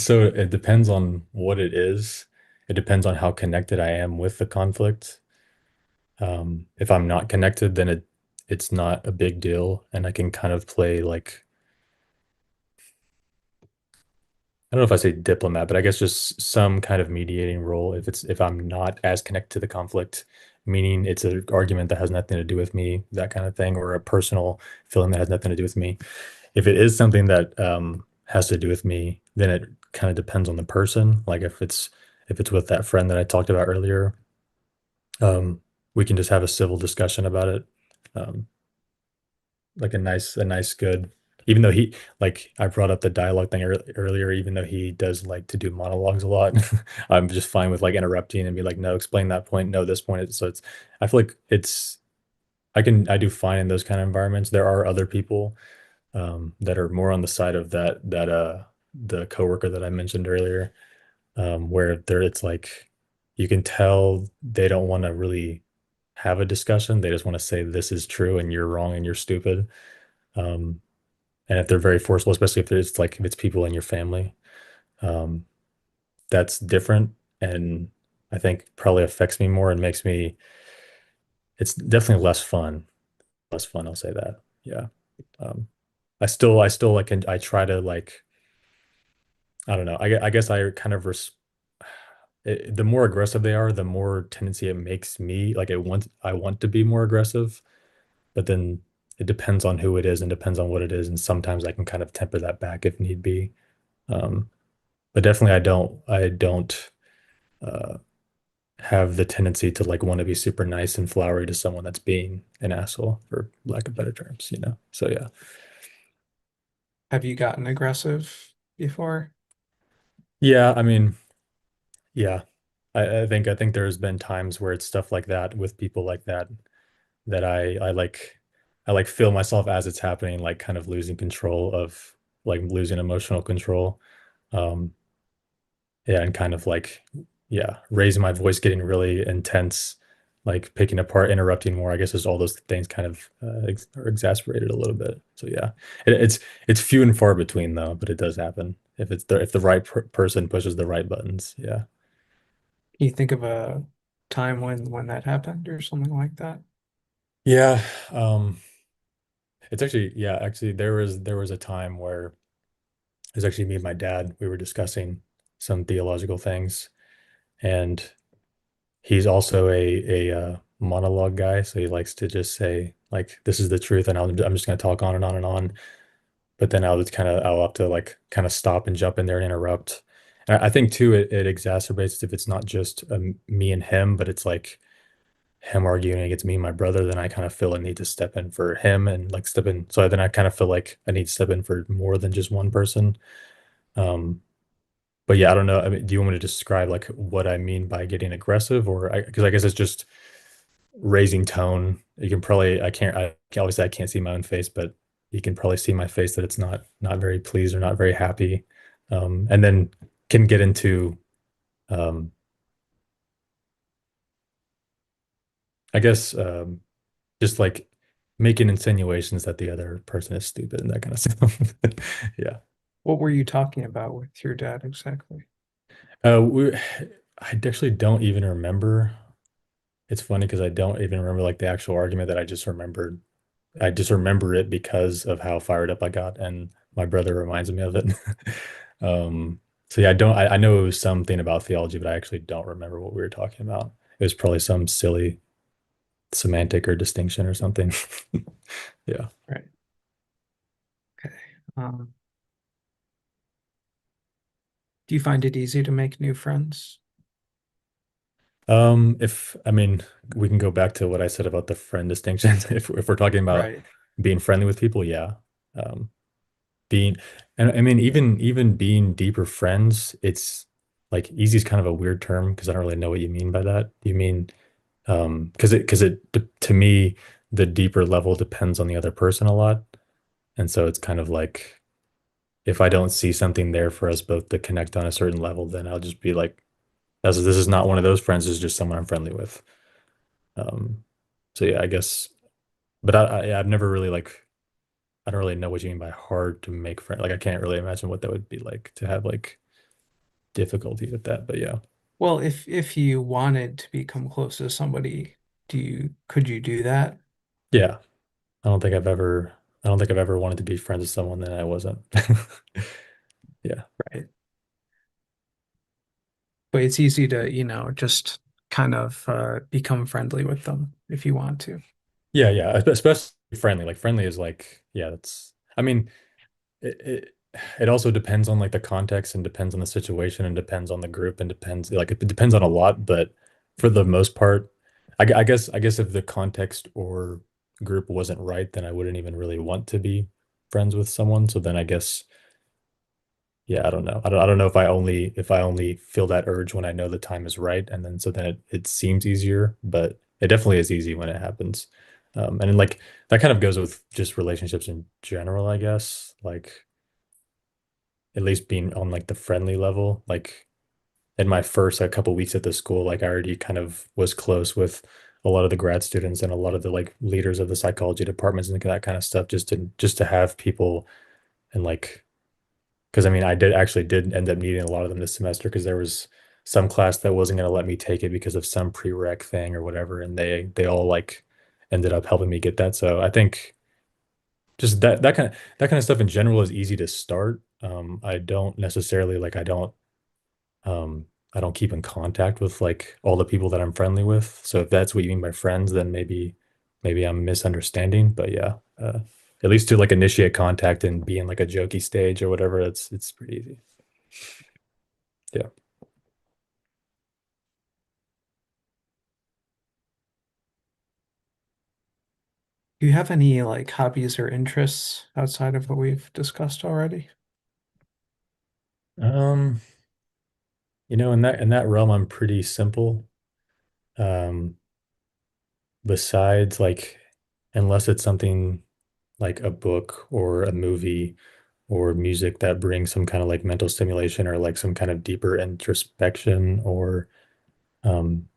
so it depends on what it is. It depends on how connected I am with the conflict. If I'm not connected, then it's not a big deal, and I can kind of play like I don't know if I say diplomat, but I guess just some kind of mediating role if I'm not as connected to the conflict, meaning it's an argument that has nothing to do with me, that kind of thing, or a personal feeling that has nothing to do with me. If it is something that has to do with me, then it kind of depends on the person. Like if it's with that friend that I talked about earlier, um, we can just have a civil discussion about it. Um, like a nice good even though he like I brought up the dialogue thing earlier, even though he does like to do monologues a lot, I'm just fine with like interrupting and be like, no, explain that point, no, this point. So I feel like I do fine in those kind of environments. There are other people that are more on the side of the coworker that I mentioned earlier, where there it's like you can tell they don't want to really have a discussion. They just want to say this is true and you're wrong and you're stupid. Um, and if they're very forceful, especially if there's like if it's people in your family, um, that's different. And I think probably affects me more and makes me it's definitely less fun. Less fun, I'll say that. Yeah. Um, I still like I try to like I don't know. I guess I kind of the more aggressive they are, the more tendency it makes me like I want to be more aggressive, but then it depends on who it is and depends on what it is, and sometimes I can kind of temper that back if need be. Um, but definitely I don't uh, have the tendency to like want to be super nice and flowery to someone that's being an asshole, for lack of better terms, you know. So yeah. Have you gotten aggressive before? Yeah, I mean, yeah. I think there's been times where it's stuff like that with people like that that I like feel myself as it's happening, like kind of losing control of like losing emotional control. Um, yeah, and kind of like yeah, raising my voice, getting really intense, like picking apart, interrupting more. I guess is all those things kind of are exasperated a little bit. So yeah, it's few and far between though, but it does happen if the right person pushes the right buttons. Yeah. Can you think of a time when that happened or something like that? Yeah, it's actually yeah, actually there was a time where it was actually me and my dad. We were discussing some theological things, and he's also a monologue guy, so he likes to just say like, "This is the truth," and I'm just going to talk on and on and on. But then I'll have to like kind of stop and jump in there and interrupt. And I think too it exacerbates if it's not just me and him, but it's like him arguing against me and my brother, then I kind of feel a need to step in for him and like step in. So then I kind of feel like I need to step in for more than just one person. Um, but yeah, I don't know. I mean, do you want me to describe like what I mean by getting aggressive, or because I guess it's just raising tone. You can probably I obviously I can't see my own face, but you can probably see my face that it's not very pleased or not very happy, and then can get into um, I guess just like making insinuations that the other person is stupid and that kind of stuff. Yeah. What were you talking about with your dad exactly? We I actually don't even remember. It's funny because I don't even remember like the actual argument that I just remembered. I just remember it because of how fired up I got, and my brother reminds me of it. Um, so yeah, I know it was something about theology, but I actually don't remember what we were talking about. It was probably some silly semantic or distinction or something. Yeah. Right. Okay. Um, do you find it easy to make new friends? If I mean, we can go back to what I said about the friend distinction. If we're talking about Right. being friendly with people, yeah. Um, being and I mean even being deeper friends, it's like easy is kind of a weird term because I don't really know what you mean by that. You mean to me the deeper level depends on the other person a lot. And so it's kind of like if I don't see something there for us both to connect on a certain level, then I'll just be like, this is not one of those friends, this is just someone I'm friendly with. Um, so yeah, I guess, but yeah, I've never really like, I don't really know what you mean by hard to make friends. Like, I can't really imagine what that would be like to have like difficulty with that. But yeah, Well, if you wanted to become close to somebody, could you do that? yeah, I don't think I've ever wanted to be friends with someone that I wasn't. Yeah, Right. But it's easy to, just kind of become friendly with them if you want to. yeah, yeah. Especially friendly. Like friendly is like, yeah, that's. I mean, it also depends on like the context and depends on the situation and depends on the group and depends like it depends on a lot, but for the most part I guess if the context or group wasn't right, then I wouldn't even really want to be friends with someone. So then I guess yeah, I don't know. I don't know if I only feel that urge when I know the time is right, and then so then it seems easier, but it definitely is easy when it happens. And then, like that kind of goes with just relationships in general, I guess. Like at least being on like the friendly level. Like in my first couple weeks at the school, like I already kind of was close with a lot of the grad students and a lot of the like leaders of the psychology departments and that kind of stuff, just to have people and like because I mean I did end up needing a lot of them this semester because there was some class that wasn't going to let me take it because of some prereq thing or whatever, and they all like ended up helping me get that. So I think just that kind of stuff in general is easy to start. I don't necessarily like um I don't keep in contact with like all the people that I'm friendly with. So if that's what you mean by friends, then maybe I'm misunderstanding. But yeah, at least to like initiate contact and be in like a jokey stage or whatever, it's pretty easy. Yeah. Do you have any like hobbies or interests outside of what we've discussed already? Um, in that realm, I'm pretty simple. Um, besides like unless it's something like a book or a movie or music that brings some kind of like mental stimulation or like some kind of deeper introspection or um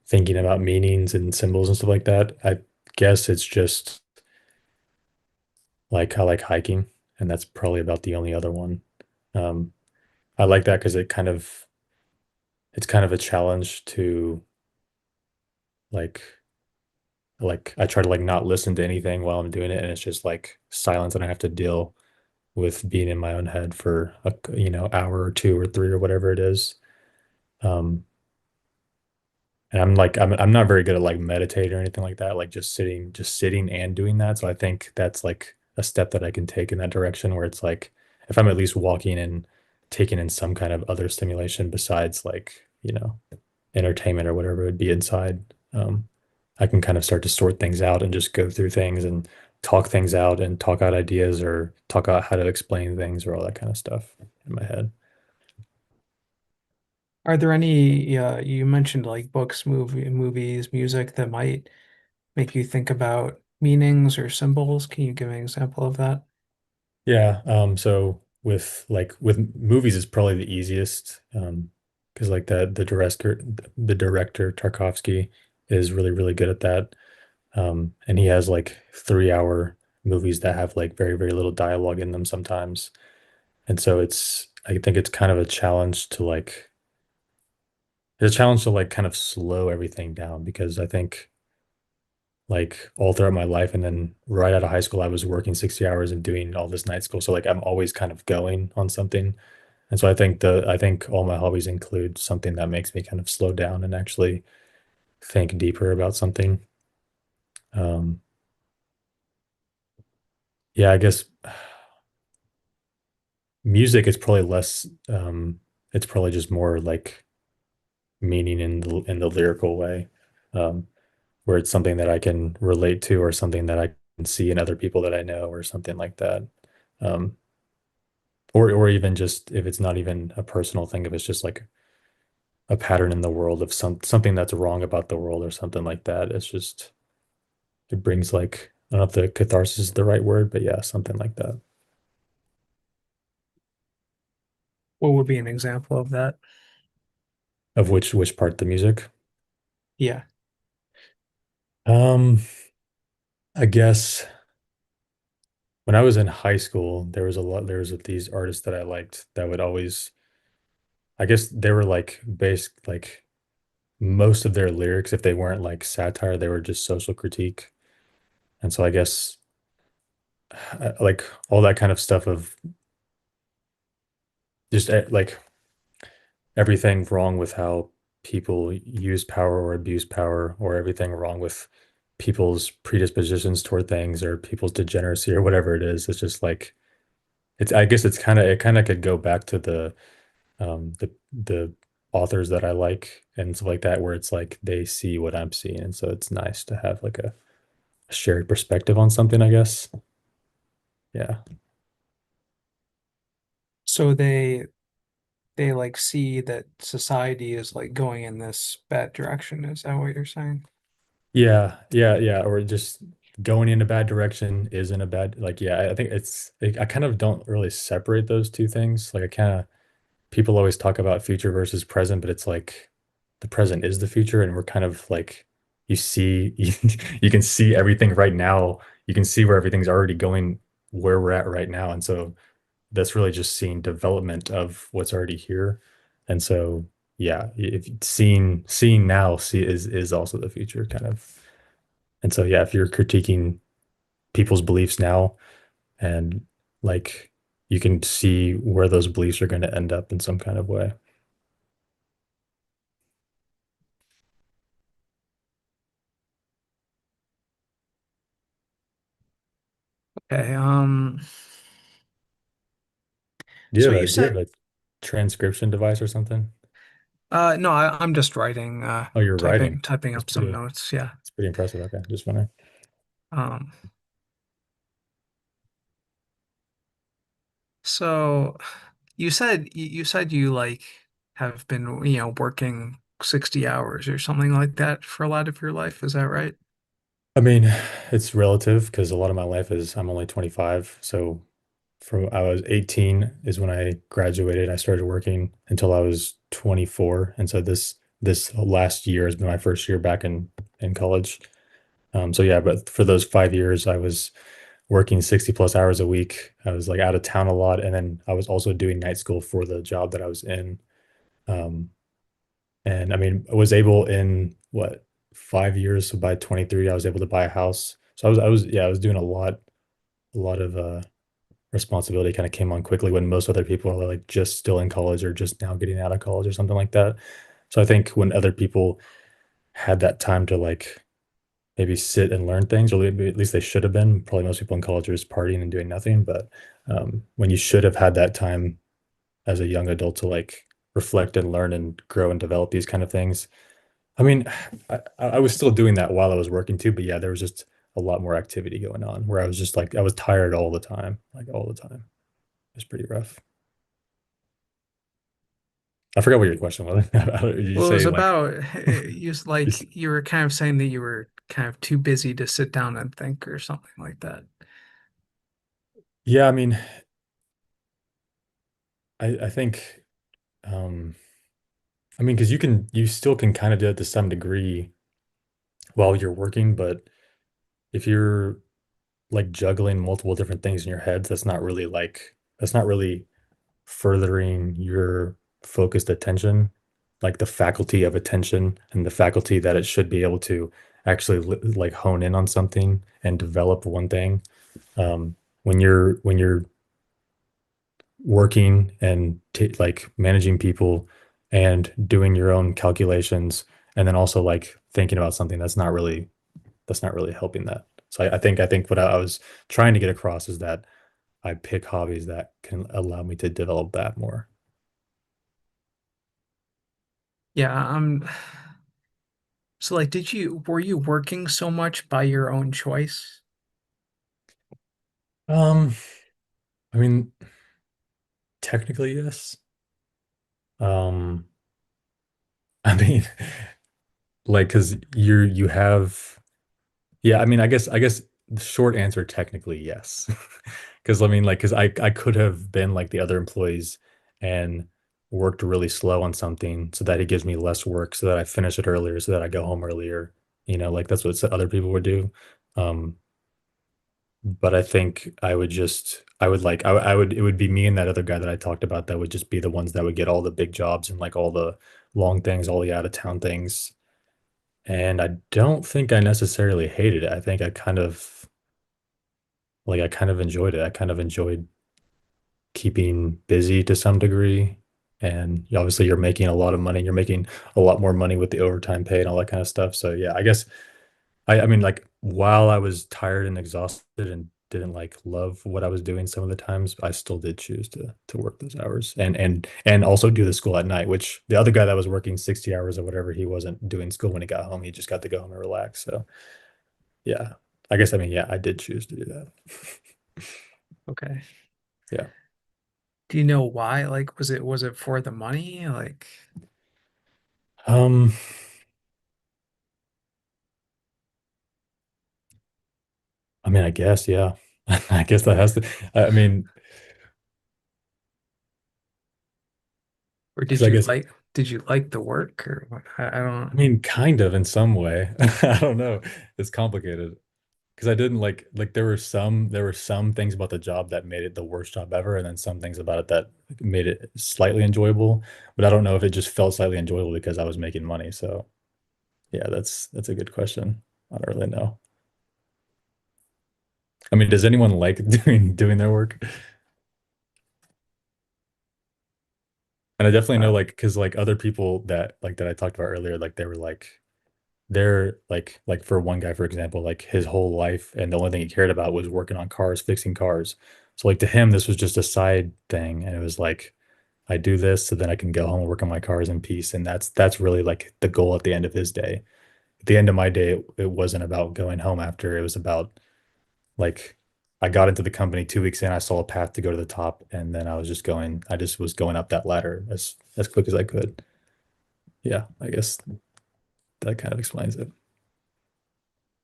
thinking about meanings and symbols and stuff like that. I guess it's just like I like hiking, and that's probably about the only other one. Um, I like that because it's kind of a challenge to like I try to like not listen to anything while I'm doing it, and it's just like silence, and I have to deal with being in my own head for hour or two or three or whatever it is. Um, and I'm not very good at like meditating or anything like that, like just sitting and doing that. So I think that's like a step that I can take in that direction where it's like if I'm at least walking and taking in some kind of other stimulation besides like, entertainment or whatever it would be inside, I can kind of start to sort things out and just go through things and talk things out and talk out ideas or talk out how to explain things or all that kind of stuff in my head. Are there any, you mentioned like books, movies, music that might make you think about meanings or symbols? Can you give an example of that? Yeah, so with movies is probably the easiest, because like the director Tarkovsky is really really good at that, and he has like 3 hour movies that have like very very little dialogue in them sometimes, and so I think it's kind of a challenge to like it's a challenge to like kind of slow everything down because I think like all throughout my life. And then right out of high school, I was working 60 hours and doing all this night school. So like I'm always kind of going on something. And so I think all my hobbies include something that makes me kind of slow down and actually think deeper about something. Um, yeah, I guess music is probably less, it's probably just more like meaning in the lyrical way. Um, where it's something that I can relate to or something that I can see in other people that I know or something like that. Um, or even just if it's not even a personal thing, if it's just like a pattern in the world of something that's wrong about the world or something like that. It's just it brings like I don't know if the catharsis is the right word, but yeah, something like that. What would be an example of that? Of which part, the music? Yeah. Um, I guess when I was in high school, there was these artists that I liked that would always I guess they were like based like most of their lyrics, if they weren't like satire, they were just social critique. And so I guess like all that kind of stuff of just like everything wrong with how people use power or abuse power, or everything wrong with people's predispositions toward things or people's degeneracy or whatever it is. It's just like I guess it kind of could go back to the authors that I like and stuff like that, where it's like they see what I'm seeing, and so it's nice to have like a shared perspective on something, I guess. Yeah. So they like see that society is like going in this bad direction. Is that what you're saying? Yeah, yeah, yeah. Or just going in a bad direction is in a bad, like, yeah, I think I kind of don't really separate those two things. Like, people always talk about future versus present, but it's like the present is the future, and we're kind of like you see you can see everything right now. You can see where everything's already going, where we're at right now, and so that's really just seeing development of what's already here. And so yeah, if seeing now see is also the future kind of. And so yeah, if you're critiquing people's beliefs now and like you can see where those beliefs are going to end up in some kind of way. Okay. So you Do you have said, a transcription device or something? no, I'm just writing, Oh, you're writing. typing That's up some pretty notes. Yeah. that's pretty impressive. Okay, just wondering. Um, so you said you like have been, working 60 hours or something like that for a lot of your life. Is that right? I mean, it's relative because a lot of my life is I'm only 25. So from I was 18 is when I graduated. I started working until I was 24. And so this last year has been my first year back in college. So yeah, but for those 5 years, I was working 60 plus hours a week. I was like out of town a lot, and then I was also doing night school for the job that I was in. Um, and I mean, I was able in what 5 years, so by 23, I was able to buy a house. So yeah, I was doing a lot of responsibility kind of came on quickly when most other people are like just still in college or just now getting out of college or something like that. So I think when other people had that time to like maybe sit and learn things, or at least they should have been. Probably most people in college are just partying and doing nothing. But when you should have had that time as a young adult to like reflect and learn and grow and develop these kind of things. I mean, I was still doing that while I was working too, but yeah, there was just a lot more activity going on where I was just like, I was tired all the time, like all the time. It was pretty rough. I forgot what your question was. Did you Well, it was say like, about you were kind of saying that you were kind of too busy to sit down and think or something like that. yeah, I mean, I think, um, I mean, because you still can kind of do it to some degree while you're working, but if you're like juggling multiple different things in your head, that's not really furthering your focused attention, like the faculty of attention and the faculty that it should be able to actually like hone in on something and develop one thing. When you're working and like managing people and doing your own calculations and then also like thinking about something that's not really helping that. So I think what I was trying to get across is that I pick hobbies that can allow me to develop that more. Yeah, so like were you working so much by your own choice? Um, I mean, technically yes. Um, I mean, like, because you have, yeah. I mean, I guess the short answer technically yes, because I mean, like, because I could have been like the other employees and worked really slow on something so that it gives me less work, so that I finish it earlier, so that I go home earlier. You know, like that's what other people would do. Um, but I think I would like I would it would be me and that other guy that I talked about that would just be the ones that would get all the big jobs and like all the long things, all the out of town things. And I don't think I necessarily hated it. I think I kind of enjoyed it. I kind of enjoyed keeping busy to some degree. And obviously you're making a lot of money. You're making a lot more money with the overtime pay and all that kind of stuff. So yeah, I guess I mean, like, while I was tired and exhausted and didn't, like, love what I was doing some of the times, I still did choose to work those hours and also do the school at night, which the other guy that was working 60 hours or whatever, he wasn't doing school when he got home, he just got to go home and relax, so, yeah. I guess, I mean, yeah, I did choose to do that. Okay. Yeah. Do you know why? Like, was it for the money? Like, Um, I mean, I guess, yeah. I guess that has to I mean Or Because I guess, did you like the work or what? I don't. I mean, kind of in some way. I don't know. It's complicated. Because I didn't like there were some things about the job that made it the worst job ever, and then some things about it that made it slightly enjoyable. But I don't know if it just felt slightly enjoyable because I was making money. So yeah, that's a good question. I don't really know. I mean, does anyone like doing their work? And I definitely know uh, like because like other people that I talked about earlier, like they were like they're like for one guy, for example, like his whole life and the only thing he cared about was working on cars, fixing cars. So like to him, this was just a side thing, and it was like I do this so then I can go home and work on my cars in peace, and that's really like the goal at the end of his day. At the end of my day, it wasn't about going home after. It was about like I got into the company 2 weeks in, I saw a path to go to the top, and then I just was going up that ladder as quick as I could. Yeah, I guess that kind of explains it.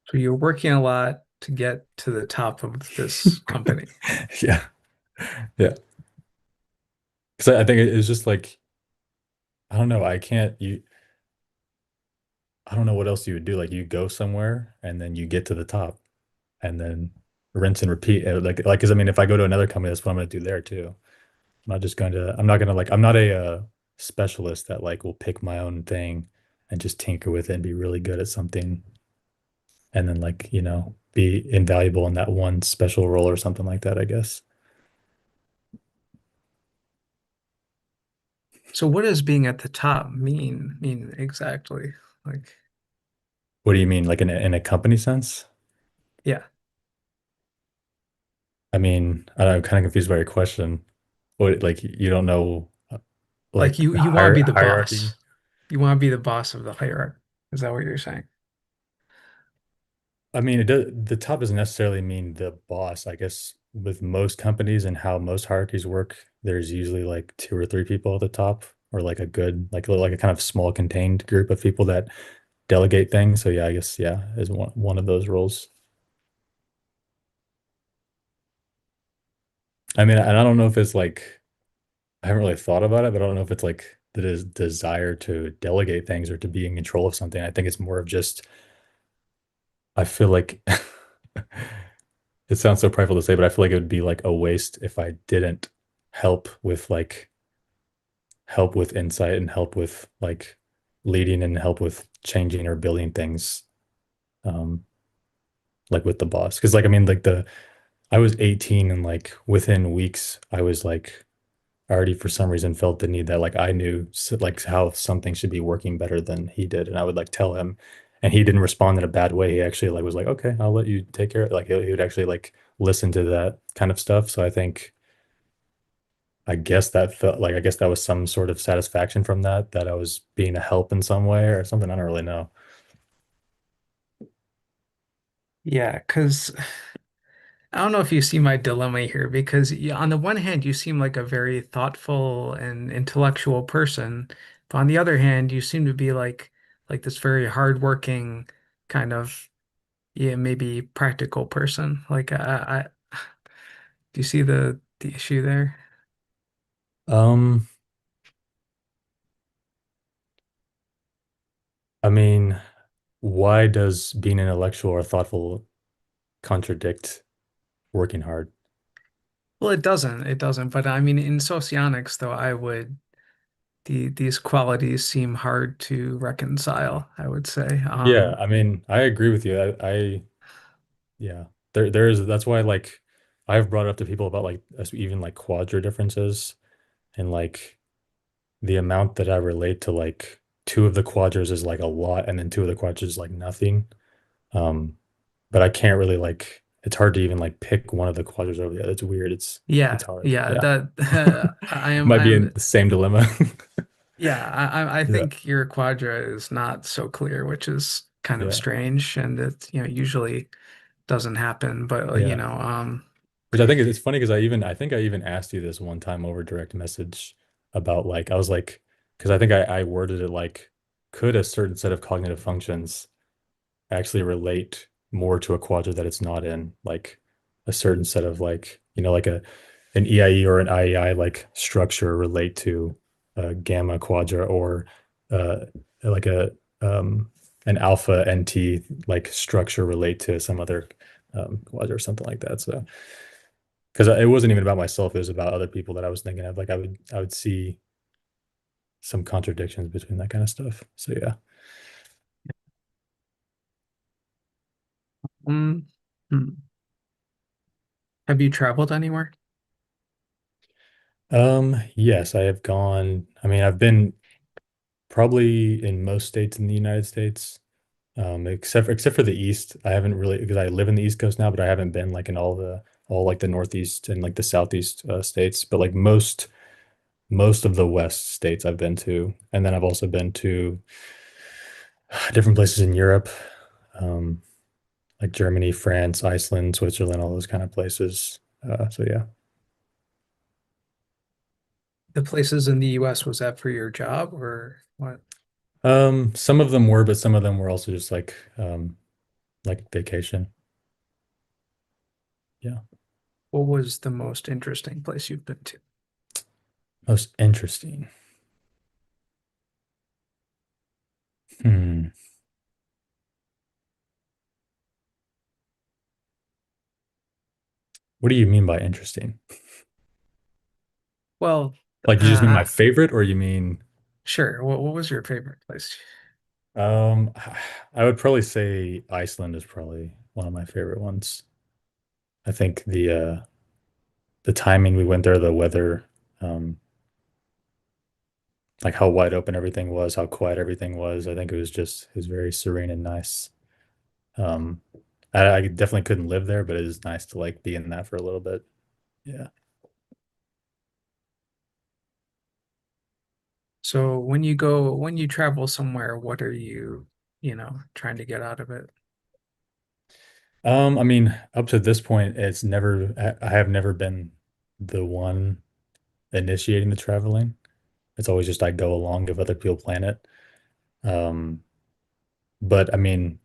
so you're working a lot to get to the top of this company. Yeah, yeah. Because I think it's just like I don't know. I don't know what else you would do. Like you go somewhere and then you get to the top and then rinse and repeat. Like because I mean, if I go to another company, that's what I'm going to do there too. I'm not gonna like, I'm not a specialist that like will pick my own thing and just tinker with it and be really good at something and then like, be invaluable in that one special role or something like that, I guess. So what does being at the top mean exactly? Like, What do you mean, like in a company sense? yeah, I mean, I'm kind of confused by your question. What, like, you don't know, like like you want to be the hierarchy? boss. You want to be the boss of the hierarchy. Is that what you're saying? I mean, the top doesn't necessarily mean the boss. I guess with most companies and how most hierarchies work, there's usually like two or three people at the top, or like a good, like a kind of small contained group of people that delegate things. So yeah, I guess yeah, is one of those roles. I mean, and I don't know if it's like I haven't really thought about it, but I don't know if it's like the desire to delegate things or to be in control of something. I think it's more of just I feel like it sounds so prideful to say, but I feel like it would be like a waste if I didn't help with like help with insight and help with like leading and help with changing or building things um like with the boss. Because like I mean like the I was 18 and like within weeks I was like already for some reason felt the need that like I knew like how something should be working better than he did, and I would like tell him, and he didn't respond in a bad way. He actually like was like, okay, I'll let you take care of it. Like he would actually like listen to that kind of stuff. So I think I guess that was some sort of satisfaction from that I was being a help in some way or something. I don't really know. Yeah, because I don't know if you see my dilemma here because on the one hand, you seem like a very thoughtful and intellectual person, but on the other hand, you seem to be like this very hardworking kind of yeah, maybe practical person. Like do you see the issue there? Um, I mean, why does being intellectual or thoughtful contradict working hard? Well, it doesn't. But I mean, in socionics, though, I would these qualities seem hard to reconcile, I would say. Yeah, I mean, I agree with you. Yeah, there's that's why like I've brought it up to people about like even like quadra differences and like the amount that I relate to like two of the quadras is like a lot, and then two of the quadras is like nothing. Um, but I can't really like it's hard to even like pick one of the quadras over the other. It's weird. It's Yeah, hard. yeah, Yeah, that might I be in am the same dilemma. yeah, I Yeah, think your quadra is not so clear, which is kind of yeah, strange, and it usually doesn't happen. But yeah. Which I think it's funny because I think I even asked you this one time over direct message about like I was like because I think I worded it like could a certain set of cognitive functions actually relate more to a quadrant that it's not in, like a certain set of like like an EIE or an IEI like structure relate to gamma quadra or like a an alpha NT like structure relate to some other quadra or something like that. So because it wasn't even about myself, it was about other people that I was thinking of. Like I would see some contradictions between that kind of stuff. So yeah. Mm, hmm. Have you traveled anywhere? Yes, I have gone. I mean, I've been probably in most states in the United States. Except for the East. I haven't really because I live in the East Coast now, but I haven't been like in all like the Northeast and like the Southeast states. But like most of the West states I've been to, and then I've also been to different places in Europe, um, like Germany, France, Iceland, Switzerland, all those kind of places. So yeah. The places in the US, was that for your job or what? Some of them were, but some of them were also just like vacation. Yeah. What was the most interesting place you've been to? Most interesting. Hmm. What do you mean by interesting? Well, Like you just mean my uh, favorite, or you mean sure. What was your favorite place? um I would probably say Iceland is probably one of my favorite ones. I think the timing we went there, the weather, um, like how wide open everything was, how quiet everything was. I think it was very serene and nice. Um I definitely couldn't live there, but it is nice to like be in that for a little bit. Yeah. So when you travel somewhere, what are you trying to get out of it? I mean, up to this point, it's never I have never been the one initiating the traveling. It's always just I go along if other people plan it. Um, but I mean,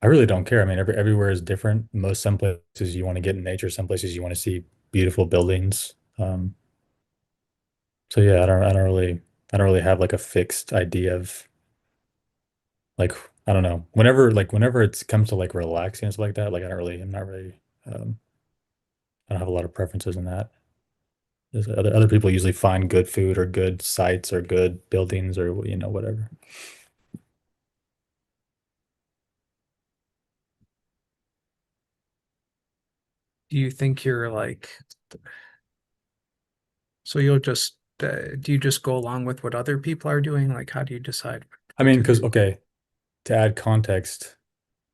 I really don't care. I mean, everywhere is different. Some places you want to get in nature, some places you want to see beautiful buildings. So yeah, I don't really have like a fixed idea of like I don't know. Whenever it comes to like relaxing and stuff like that, like I'm not really um I don't have a lot of preferences in that. There's other people usually find good food or good sites or good buildings or whatever. Do you think you're like, so you'll just, do you just go along with what other people are doing? Like, how do you decide I what mean, to because do? okay, to add context,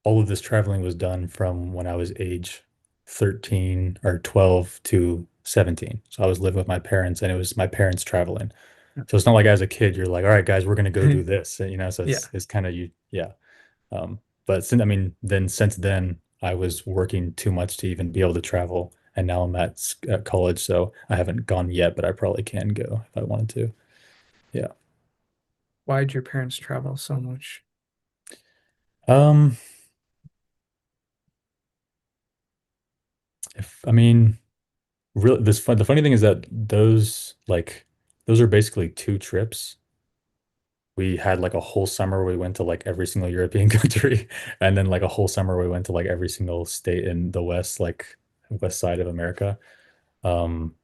all of this traveling was done from when I was age 13 or 12 to 17. So I was living with my parents and it was my parents traveling. So it's not like as a kid, you're like, all right, guys, we're gonna go do this. So Yeah. it's kind of you, yeah. But since I mean, then since then, I was working too much to even be able to travel, and now I'm at college, so I haven't gone yet, but I probably can go if I wanted to. Yeah. Why'd your parents travel so much? Um, if I mean, really, the funny thing is that those are basically two trips. We had like a whole summer we went to like every single European country, and then like a whole summer we went to like every single state in the West, like west side of America. Um,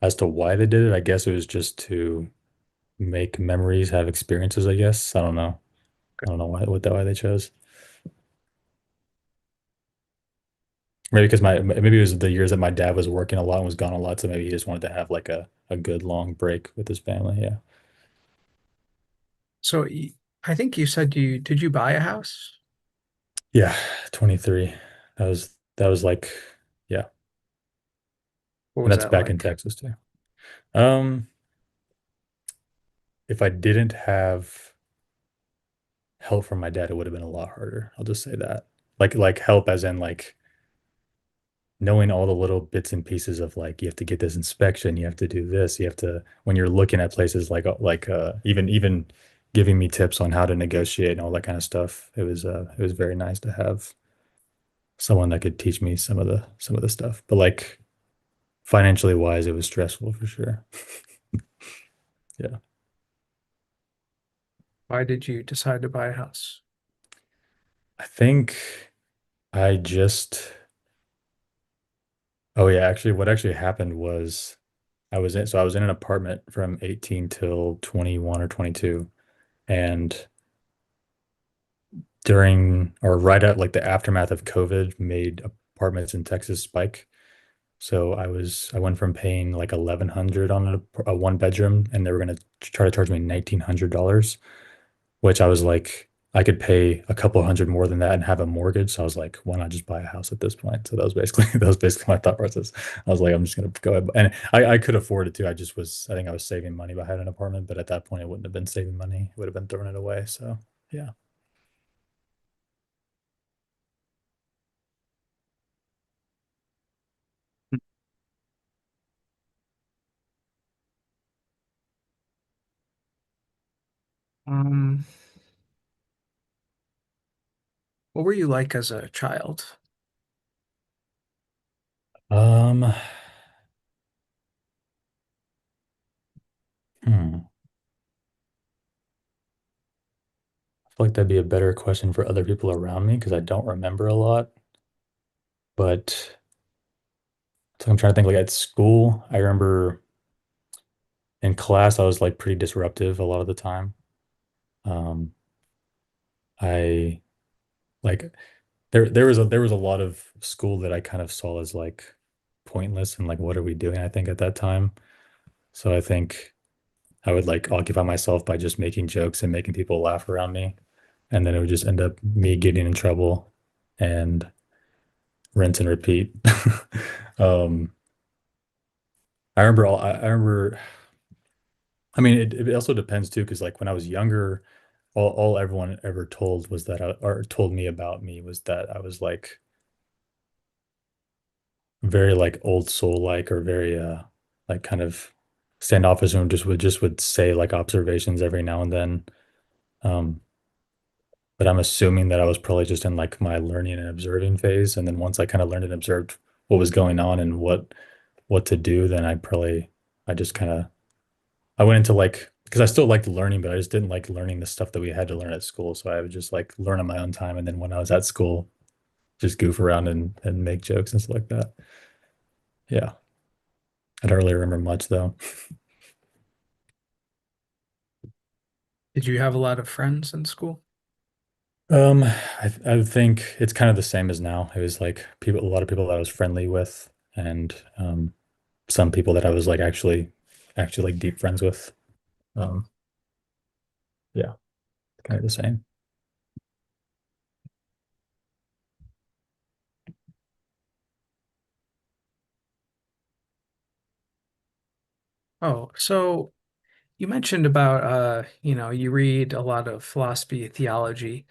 as to why they did it, I guess it was just to make memories, have experiences, I guess. I don't know. I don't know why they chose. Maybe because maybe it was the years that my dad was working a lot and was gone a lot, so maybe he just wanted to have like a good long break with his family. Yeah. So I think you said did you buy a house? Yeah, 23. That was like yeah. What And was that's that back in like? Texas too. Um, if I didn't have help from my dad, it would have been a lot harder. I'll just say that. Like help as in like knowing all the little bits and pieces of like you have to get this inspection, you have to do this, you have to when you're looking at places even giving me tips on how to negotiate and all that kind of stuff. It was very nice to have someone that could teach me some of the stuff. But like financially wise, it was stressful for sure. Yeah. Why did you decide to buy a house? I think I just, oh yeah, actually what actually happened was I was in an apartment from 18 till 21 or 22. And during or right at like the aftermath of COVID made apartments in Texas spike. So I went from paying like 1,100 on a one bedroom, and they were gonna try to charge me $1,900, which I was like, I could pay a couple hundred more than that and have a mortgage. So I was like, why not just buy a house at this point? So that was basically that was basically my thought process. I was like, I'm just gonna go ahead, and I could afford it too. I think I was saving money by having an apartment, but at that point, it wouldn't have been saving money. It would have been throwing it away. So yeah. Um, what were you like as a child? Um, hmm. I feel like that'd be a better question for other people around me because I don't remember a lot. But so I'm trying to think like at school, I remember in class I was like pretty disruptive a lot of the time. Um, I like there was a lot of school that I kind of saw as like pointless and like what are we doing, I think at that time. So I think I would like occupy myself by just making jokes and making people laugh around me. And then it would just end up me getting in trouble and rinse and repeat. Um, I remember, I mean, it also depends too, because like when I was younger, all everyone ever told was that or told me about me was that I was very like old soul like or very like kind of standoffish and just would say like observations every now and then. Um, but I'm assuming that I was probably just in like my learning and observing phase. And then once I kind of learned and observed what was going on and what to do, then I just kind of I went into like because I still liked learning, but I just didn't like learning the stuff that we had to learn at school. So I would just like learn on my own time. And then when I was at school, just goof around and make jokes and stuff like that. Yeah. I don't really remember much though. Did you have a lot of friends in school? I think it's kind of the same as now. It was like a lot of people that I was friendly with, and some people that I was like actually like deep friends with. Um, yeah, kind of the same. Oh, so you mentioned about you read a lot of philosophy, theology,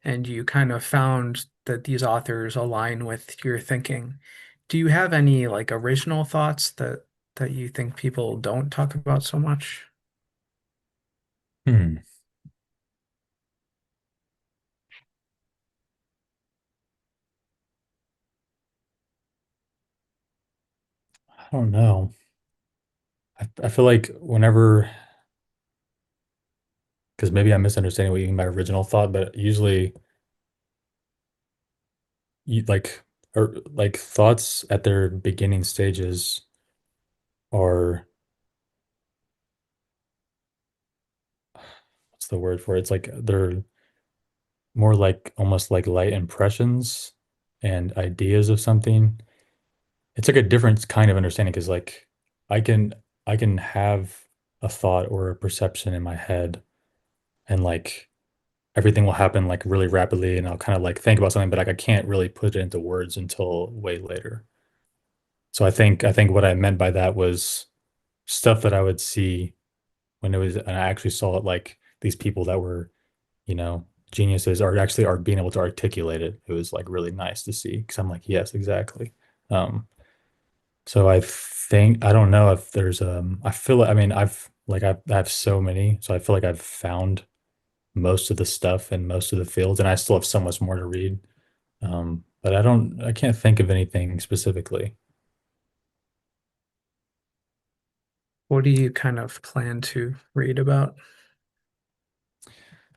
and you kind of found that these authors align with your thinking. Do you have any like original thoughts that you think people don't talk about so much? Hmm. I don't know. I feel like whenever, because maybe I'm misunderstanding what you mean by original thought, but usually you like or like thoughts at their beginning stages are what's the word for it? It's like they're more like almost like light impressions and ideas of something. It's like a different kind of understanding because like I can I can have a thought or a perception in my head and like everything will happen like really rapidly and I'll kind of like think about something, but like I can't really put it into words until way later. So I think what I meant by that was stuff that I would see when it was and I actually saw it like these people that were, you know, geniuses are actually are being able to articulate it. It was like really nice to see because I'm like, yes, exactly. Um, so I think I don't know if there's I feel I mean I have so many, so I feel like I've found most of the stuff in most of the fields, and I still have so much more to read. But I can't think of anything specifically. What do you kind of plan to read about?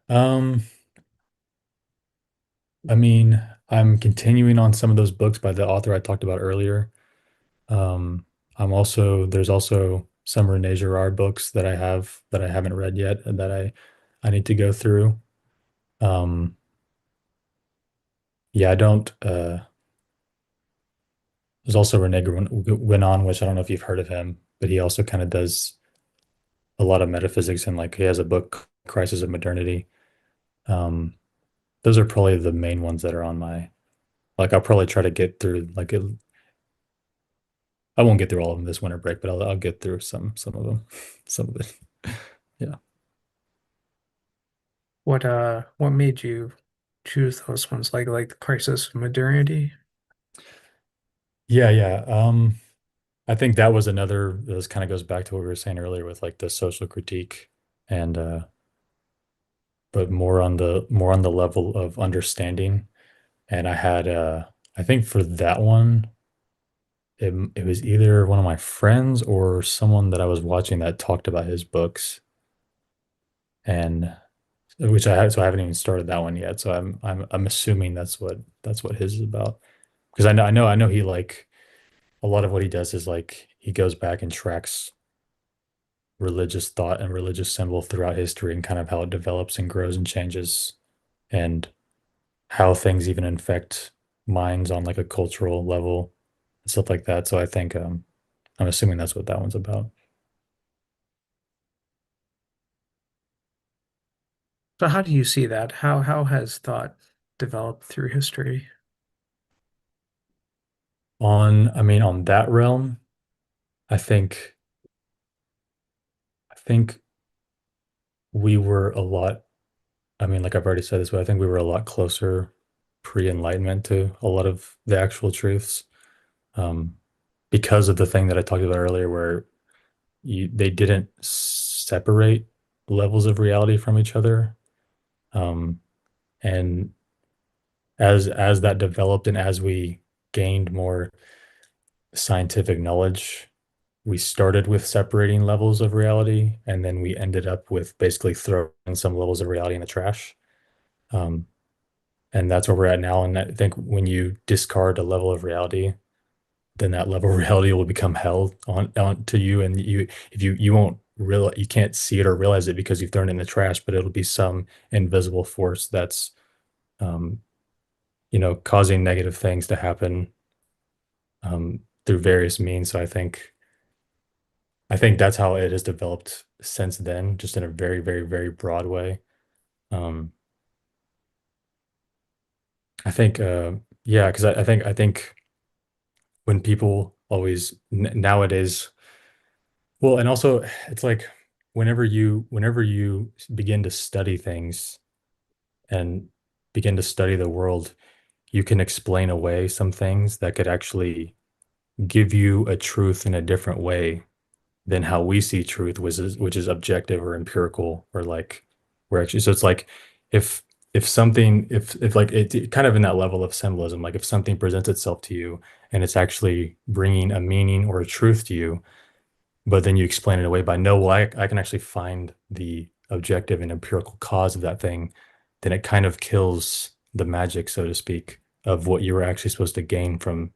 Um, I mean, I'm continuing on some of those books by the author I talked about earlier. Um, there's also some René Girard books that I have that I haven't read yet and that I need to go through. Um, yeah, I don't there's also René Guénon, which I don't know if you've heard of him, but he also kind of does a lot of metaphysics and like he has a book, Crisis of Modernity. Um, those are probably the main ones that are on my like I'll probably try to get through I won't get through all of them this winter break, but I'll get through some of them. Some of it. Yeah. What made you choose those ones like the Crisis of Modernity? Yeah, yeah. I think that was another this kind of goes back to what we were saying earlier with like the social critique and but more on the level of understanding. And I think for that one, it was either one of my friends or someone that I was watching that talked about his books and which I have, so I haven't even started that one yet. So I'm assuming that's what his is about. Because I know he like a lot of what he does is like he goes back and tracks religious thought and religious symbol throughout history and kind of how it develops and grows and changes and how things even infect minds on like a cultural level and stuff like that. So I think I'm assuming that's what that one's about. So how do you see that? How has thought developed through history? I mean, on that realm, I think I think we were a lot, I mean, like I've already said this, but I think we were a lot closer pre-enlightenment to a lot of the actual truths. Um, because of the thing that I talked about earlier, where they didn't separate levels of reality from each other. Um, and as that developed and as we gained more scientific knowledge, we started with separating levels of reality, and then we ended up with basically throwing some levels of reality in the trash. Um, and that's where we're at now. And I think when you discard a level of reality, then that level of reality will become held on to you, and you won't real you can't see it or realize it because you've thrown it in the trash, but it'll be some invisible force that's um, causing negative things to happen through various means. So I think that's how it has developed since then, just in a very, very, very broad way. Um, I think, yeah, because I think when people always nowadays, well, and also it's like whenever you begin to study things and begin to study the world, you can explain away some things that could actually give you a truth in a different way than how we see truth, which is objective or empirical or like we're actually so it's like if if like kind of in that level of symbolism, like if something presents itself to you and it's actually bringing a meaning or a truth to you, but then you explain it away by no, well, I can actually find the objective and empirical cause of that thing, then it kind of kills the magic, so to speak, of what you were actually supposed to gain from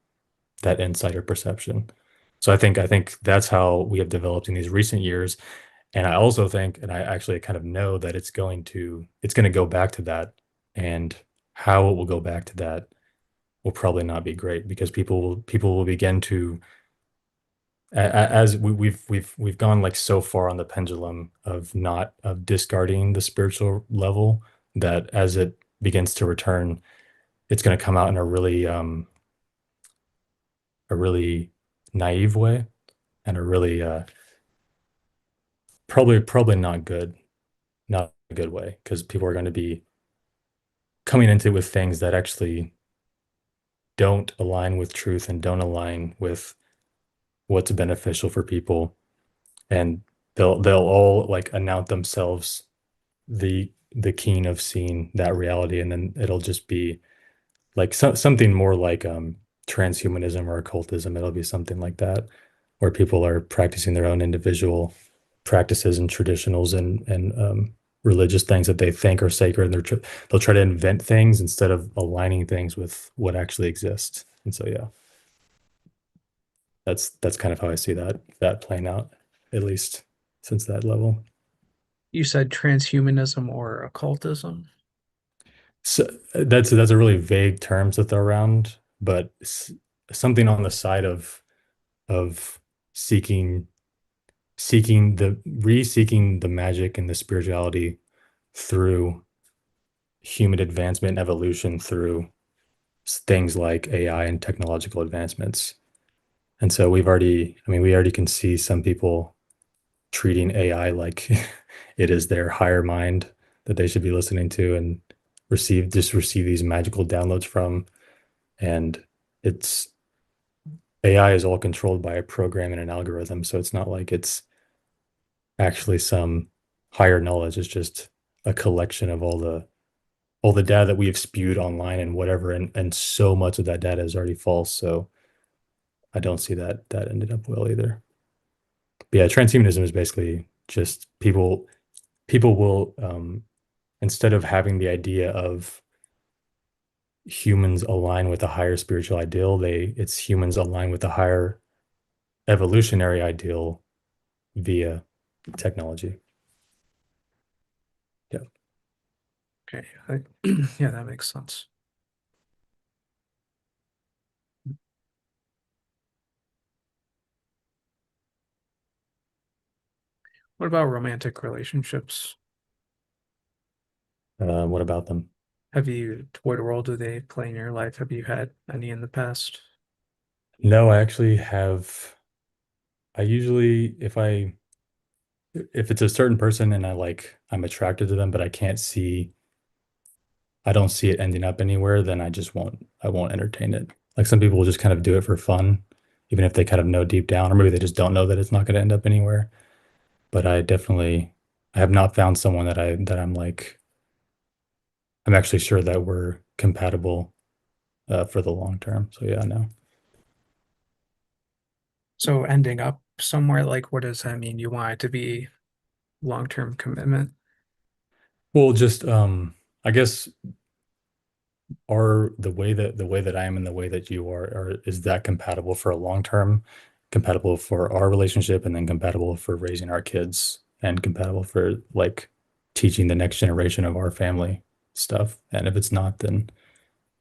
that insight or perception. So I think that's how we have developed in these recent years. And I also think, and I actually kind of know that it's going to go back to that. And how it will go back to that will probably not be great because people will begin to as we've gone like so far on the pendulum of not of discarding the spiritual level that as it begins to return, it's going to come out in a really naive way and a really probably not good, not a good way because people are going to be coming into it with things that actually don't align with truth and don't align with what's beneficial for people, and they'll all like announce themselves the keen of seeing that reality, and then it'll just be like something more like transhumanism or occultism. It'll be something like that. where people are practicing their own individual practices and traditionals and religious things that they think are sacred, and they'll try to invent things instead of aligning things with what actually exists. And so yeah, that's kind of how I see that playing out, at least since that level. You said transhumanism or occultism? So that's a really vague term to throw around, but something on the side of seeking seeking the magic and the spirituality through human advancement and evolution through things like AI and technological advancements. And so we already can see some people treating AI like it is their higher mind that they should be listening to and receive these magical downloads from. And it's AI is all controlled by a program and an algorithm. So it's not like it's actually some higher knowledge. It's just a collection of all the data that we have spewed online and whatever, and so much of that data is already false. So I don't see that ended up well either. But yeah, transhumanism is basically just people will instead of having the idea of humans align with a higher spiritual ideal, it's humans align with a higher evolutionary ideal via technology. Yeah. Okay. Yeah, that makes sense. What about romantic relationships? What about them? What role do they play in your life? Have you had any in the past? No, I actually have. I usually, if it's a certain person and I'm attracted to them, but I don't see it ending up anywhere, then I won't entertain it. Like some people will just kind of do it for fun, even if they kind of know deep down, or maybe they just don't know that it's not going to end up anywhere. But I have not found someone that I'm actually sure that we're compatible for the long term. So yeah, no. So ending up somewhere, like what does that mean? You want it to be long-term commitment? Well, just I guess are the way that I am and the way that you are is that compatible for a long term, compatible for our relationship, and then compatible for raising our kids, and compatible for like teaching the next generation of our family stuff. And if it's not, then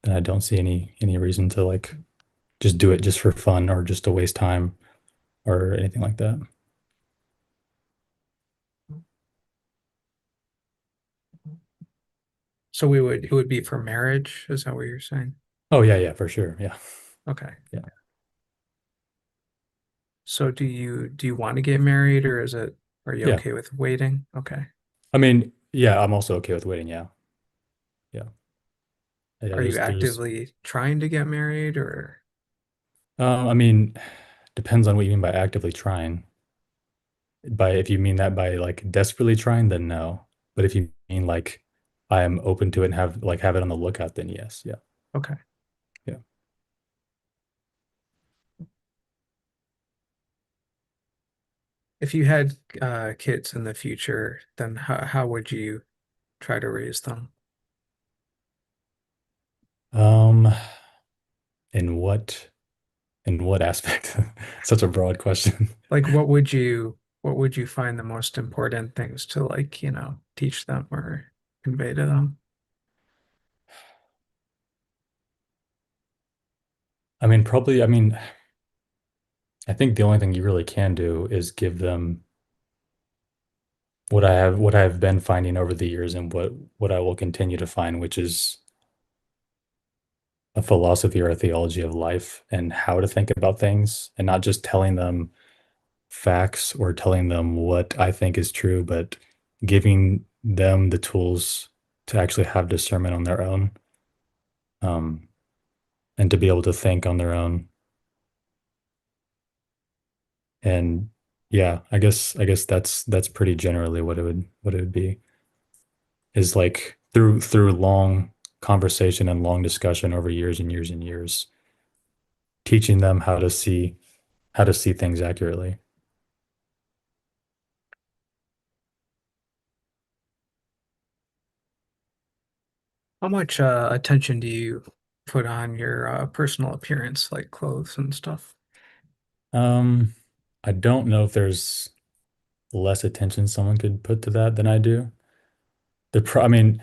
I don't see any reason to like just do it just for fun or just to waste time or anything like that. So it would be for marriage, is that what you're saying? Oh yeah, yeah, for sure. Yeah. Okay. Yeah. So do you want to get married or are you Yeah. okay with waiting? Okay. I mean, yeah, I'm also okay with waiting. Yeah. Yeah. Yeah, Are you there's actively trying to get married or I mean, depends on what you mean by actively trying. By if you mean that by like desperately trying, then no. But if you mean like I am open to it and have it on the lookout, then yes. Yeah. okay. Yeah. If you had kids in the future, then how would you try to raise them? Um, in what aspect? Such a broad question. Like what would you find the most important things to like, teach them or convey to them? I mean, I think the only thing you really can do is give them what I have been finding over the years and what I will continue to find, which is a philosophy or a theology of life and how to think about things, and not just telling them facts or telling them what I think is true, but giving them the tools to actually have discernment on their own, um, and to be able to think on their own. And yeah, I guess that's pretty generally what it would be, is like through long conversation and long discussion over years and years and years, teaching them how to see how to see things accurately. How much attention do you put on your personal appearance, like clothes and stuff? Um, I don't know if there's less attention someone could put to that than I do. I mean,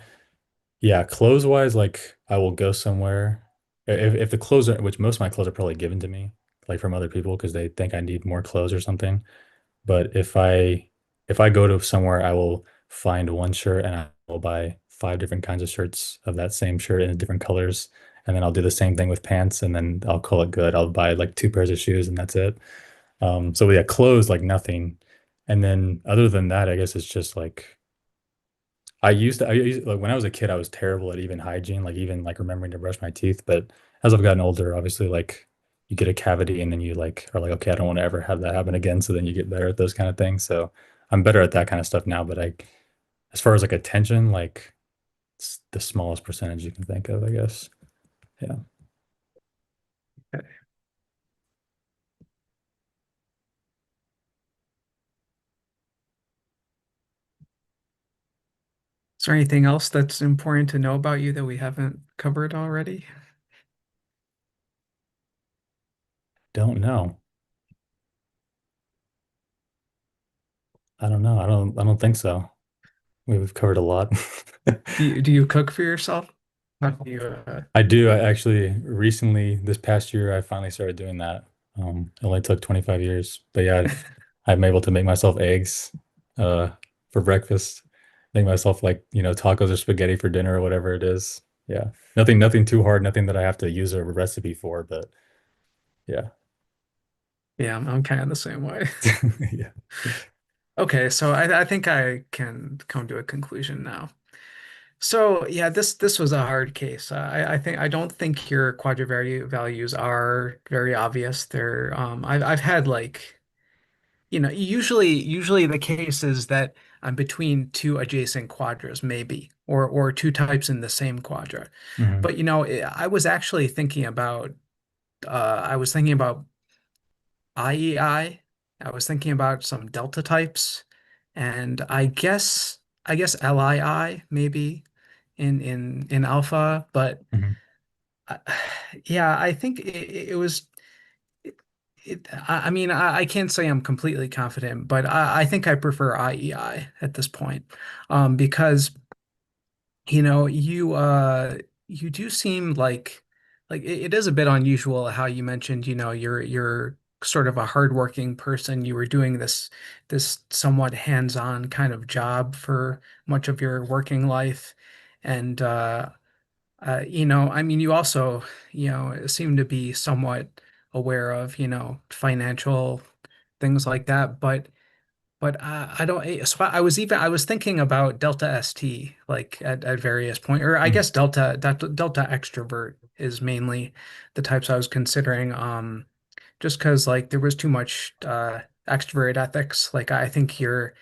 yeah, clothes wise, like I will go somewhere. If the clothes are, which most of my clothes are probably given to me, like from other people because they think I need more clothes or something. But if I go to somewhere, I will find one shirt and I will buy five different kinds of shirts of that same shirt in different colors. And then I'll do the same thing with pants and then I'll call it good. I'll buy like two pairs of shoes and that's it. So yeah, clothes like nothing. And then other than that, I guess it's just like like when I was a kid, I was terrible at even hygiene, like even like remembering to brush my teeth. But as I've gotten older, obviously like you get a cavity and then you like are like, okay, I don't want to ever have that happen again. So then you get better at those kind of things. So I'm better at that kind of stuff now. But as far as like attention, like it's the smallest percentage you can think of, I guess. Yeah. Is there anything else that's important to know about you that we haven't covered already? Don't know. I don't know. I don't think so. We've covered a lot. Do you cook for yourself? How do you I do. I actually recently, this past year, I finally started doing that. It only took 25 years, but yeah, I'm able to make myself eggs, uh, for breakfast, make myself like, tacos or spaghetti for dinner or whatever it is. Yeah. Nothing too hard, nothing that I have to use a recipe for, but yeah. Yeah, I'm kind of the same way. Yeah. Okay, so I think I can come to a conclusion now. So yeah, this was a hard case. I think I don't think your quadrivalue values are very obvious. They're I've had like usually the case is that I'm between two adjacent quadras maybe or two types in the same quadra. Hmm. But I was actually thinking about I was thinking about IEI. I was thinking about some delta types, and I guess LII maybe in alpha, but Hmm. uh, yeah, I think it was. I mean, I can't say I'm completely confident, but I think I prefer IEI at this point, because you do seem like it is a bit unusual how you mentioned, you're sort of a hardworking person. You were doing this somewhat hands-on kind of job for much of your working life. And I mean, you also, seem to be somewhat aware of, financial things like that, but I don't. So I was thinking about Delta ST like at various points, or I Hmm. guess Delta extrovert is mainly the types I was considering. Just because like there was too much extrovert ethics. Like I think you're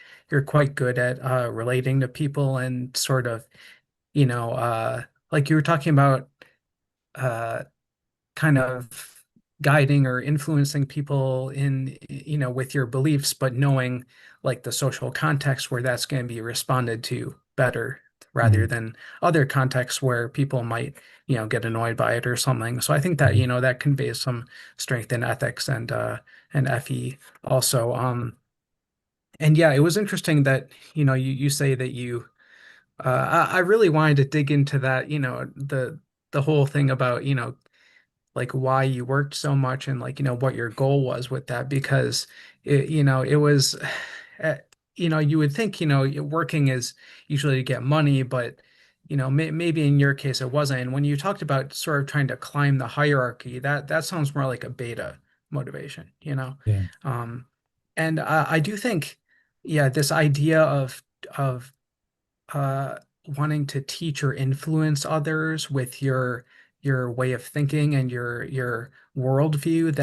quite good at relating to people and sort of you know like you were talking about uh kind of guiding or influencing people in, with your beliefs, but knowing like the social context where that's going to be responded to better rather Hmm. than other contexts where people might, get annoyed by it or something. So I think that, Hmm. that conveys some strength in ethics and FE also. And yeah, it was interesting that, you say that I really wanted to dig into that, the whole thing about, like why you worked so much and like what your goal was with that because it was uh, you would think working is usually to get money, but maybe in your case it wasn't. And when you talked about sort of trying to climb the hierarchy, that sounds more like a beta motivation, Yeah. um and I do think, yeah, this idea of uh, wanting to teach or influence others with your way of thinking and your worldview,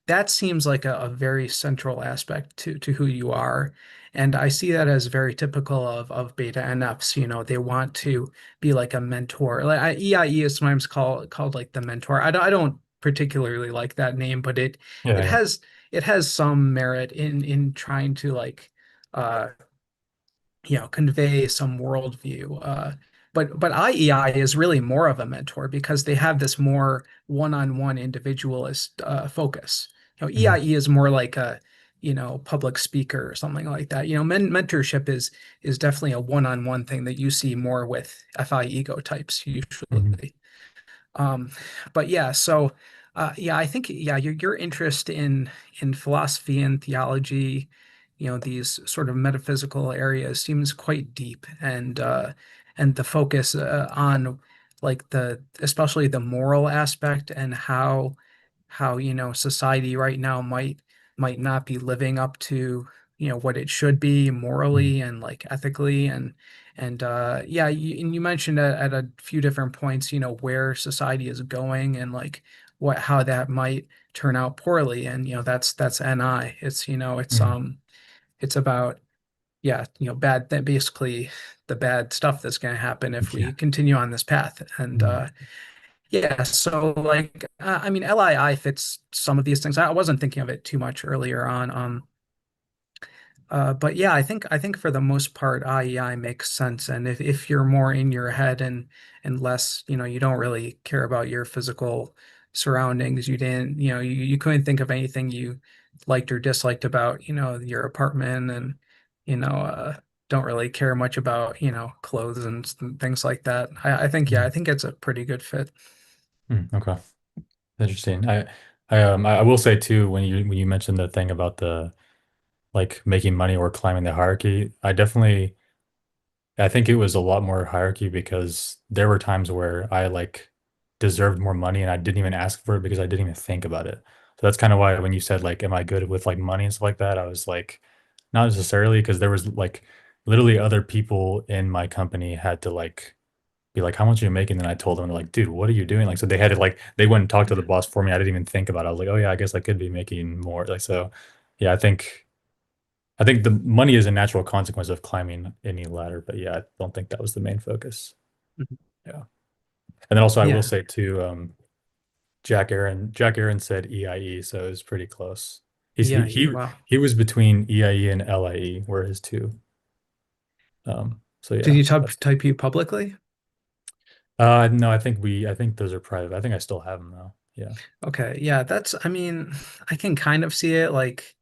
that seems like a very central aspect to who you are. And I see that as very typical of beta NFs. They want to be like a mentor. Like EIE is sometimes called like the mentor. I don't particularly like that name, but it Yeah. it Yeah. has it has some merit in trying to like uh convey some worldview. But IEI is really more of a mentor because they have this more one-on-one individualist focus. Mhm. EIE is more like a public speaker or something like that. Mentorship is definitely a one-on-one thing that you see more with FI ego types Mhm. usually. Um, but yeah, so yeah, I think yeah, your interest in philosophy and theology, these sort of metaphysical areas seems quite deep, and the focus on like the especially the moral aspect and how society right now might not be living up to what it should be Mhm. morally and like ethically and yeah, you mentioned at a few different points, where society is going and like what how that might turn out poorly. And that's NI. It's Mhm. it's about yeah, bad that basically the bad stuff that's going to happen if Yeah. we continue on this path. And Mhm. yeah, so like I mean LII fits some of these things. I wasn't thinking of it too much earlier on. But yeah, I think for the most part, IEI makes sense. And if you're more in your head and less, you don't really care about your physical surroundings, you didn't, you couldn't think of anything you liked or disliked about, your apartment and, you know, uh, don't really care much about, clothes and things like that. I think, yeah, I Mhm. think it's a pretty good fit. Okay. Interesting. I will say too, when you mentioned the thing about the like making money or climbing the hierarchy, I think it was a lot more hierarchy because there were times where I like deserved more money and I didn't even ask for it because I didn't even think about it. So that's kind of why when you said like, am I good with like money and stuff like that? I was like, not necessarily because there was like literally other people in my company had to like be like, how much are you making? And I told them like, dude, what are you doing? Like, so they had to like, they went and talked to the boss for me. I didn't even think about it. I was like, oh yeah, I guess I could be making more. Like, so yeah, I think the money is a natural consequence of climbing any ladder, but yeah, I don't think that was the main focus. Mhm. Yeah. And then also I will Yeah. say too, Jack Aaron said EIE, so it was pretty close. He's Yeah. Wow. he was between EIE and LIE were his two. So Did yeah, you type that's type you publicly? no, I think those are private. I think I still have them though. Yeah. Okay, yeah, I mean, I can kind of see it like,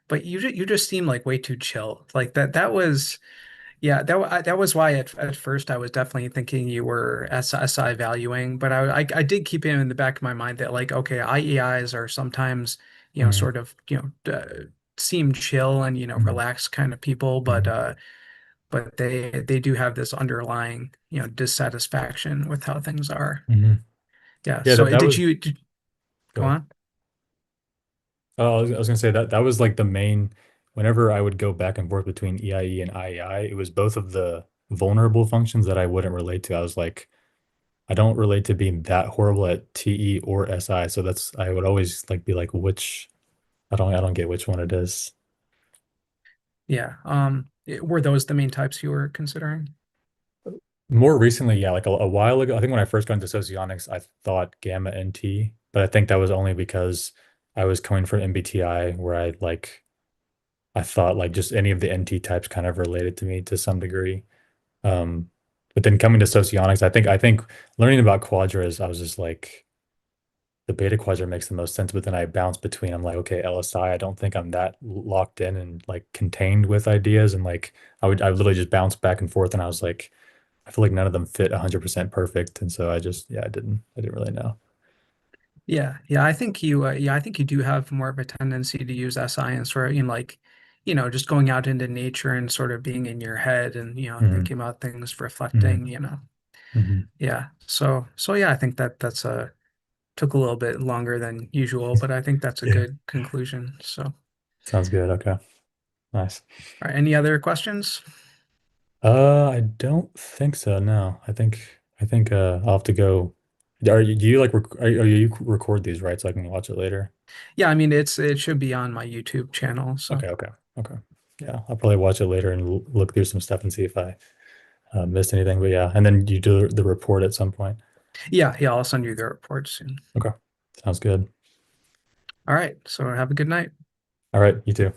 but you just seem like way too chill. Like that was yeah, that was why at first I was definitely thinking you were SI valuing, but I did keep it in the back of my mind that like okay, IEIs are sometimes, Mhm. sort of, seem chill and Mhm. relaxed kind of people, Mhm. but they do have this underlying, dissatisfaction with how things are. Mhm. Yeah, Yeah, so that did was you go go ahead. on? I was gonna say that that was like the main. Whenever I would go back and forth between EIE and IEI, it was both of the vulnerable functions that I wouldn't relate to. I was like, I don't relate to being that horrible at TE or SI, so that's I would always like be like, which I don't get which one it is. Yeah. Were those the main types you were considering? More recently, yeah, like a while ago, I think when I first got into socionics, I thought gamma and T, but I think that was only because I was coming from MBTI, where I thought like just any of the NT types kind of related to me to some degree. Um, but then coming to socionics, I think learning about quadras, I was just like the beta quadra makes the most sense. But then I bounce between, I'm like, okay, LSI, I don't think I'm that locked in and like contained with ideas. And like I would literally just bounce back and forth. And I was like, I feel like none of them fit 100% perfect. And so I just, yeah, I didn't really know. Yeah, yeah, I think you do have more of a tendency to use that science for like, just going out into nature and sort of being in your head and, Hmm. thinking about things, reflecting, Hmm. Hmm. Yeah. So yeah, I think that's took a little bit longer than usual, but I think that's a Yeah. good conclusion. So, all Sounds good. Okay. Nice. right, any other questions? I don't think so. No, I think I'll have to go. Do you like are you record these right so I can watch it later? Yeah, I mean it should be on my YouTube channel. So, Okay, okay. Yeah, I'll probably watch it later and look through some stuff and see if I missed anything. But yeah, and then you do the report at some point. yeah, yeah, I'll send you the report soon. Okay, sounds good. All right, so have a good night. All right, you too.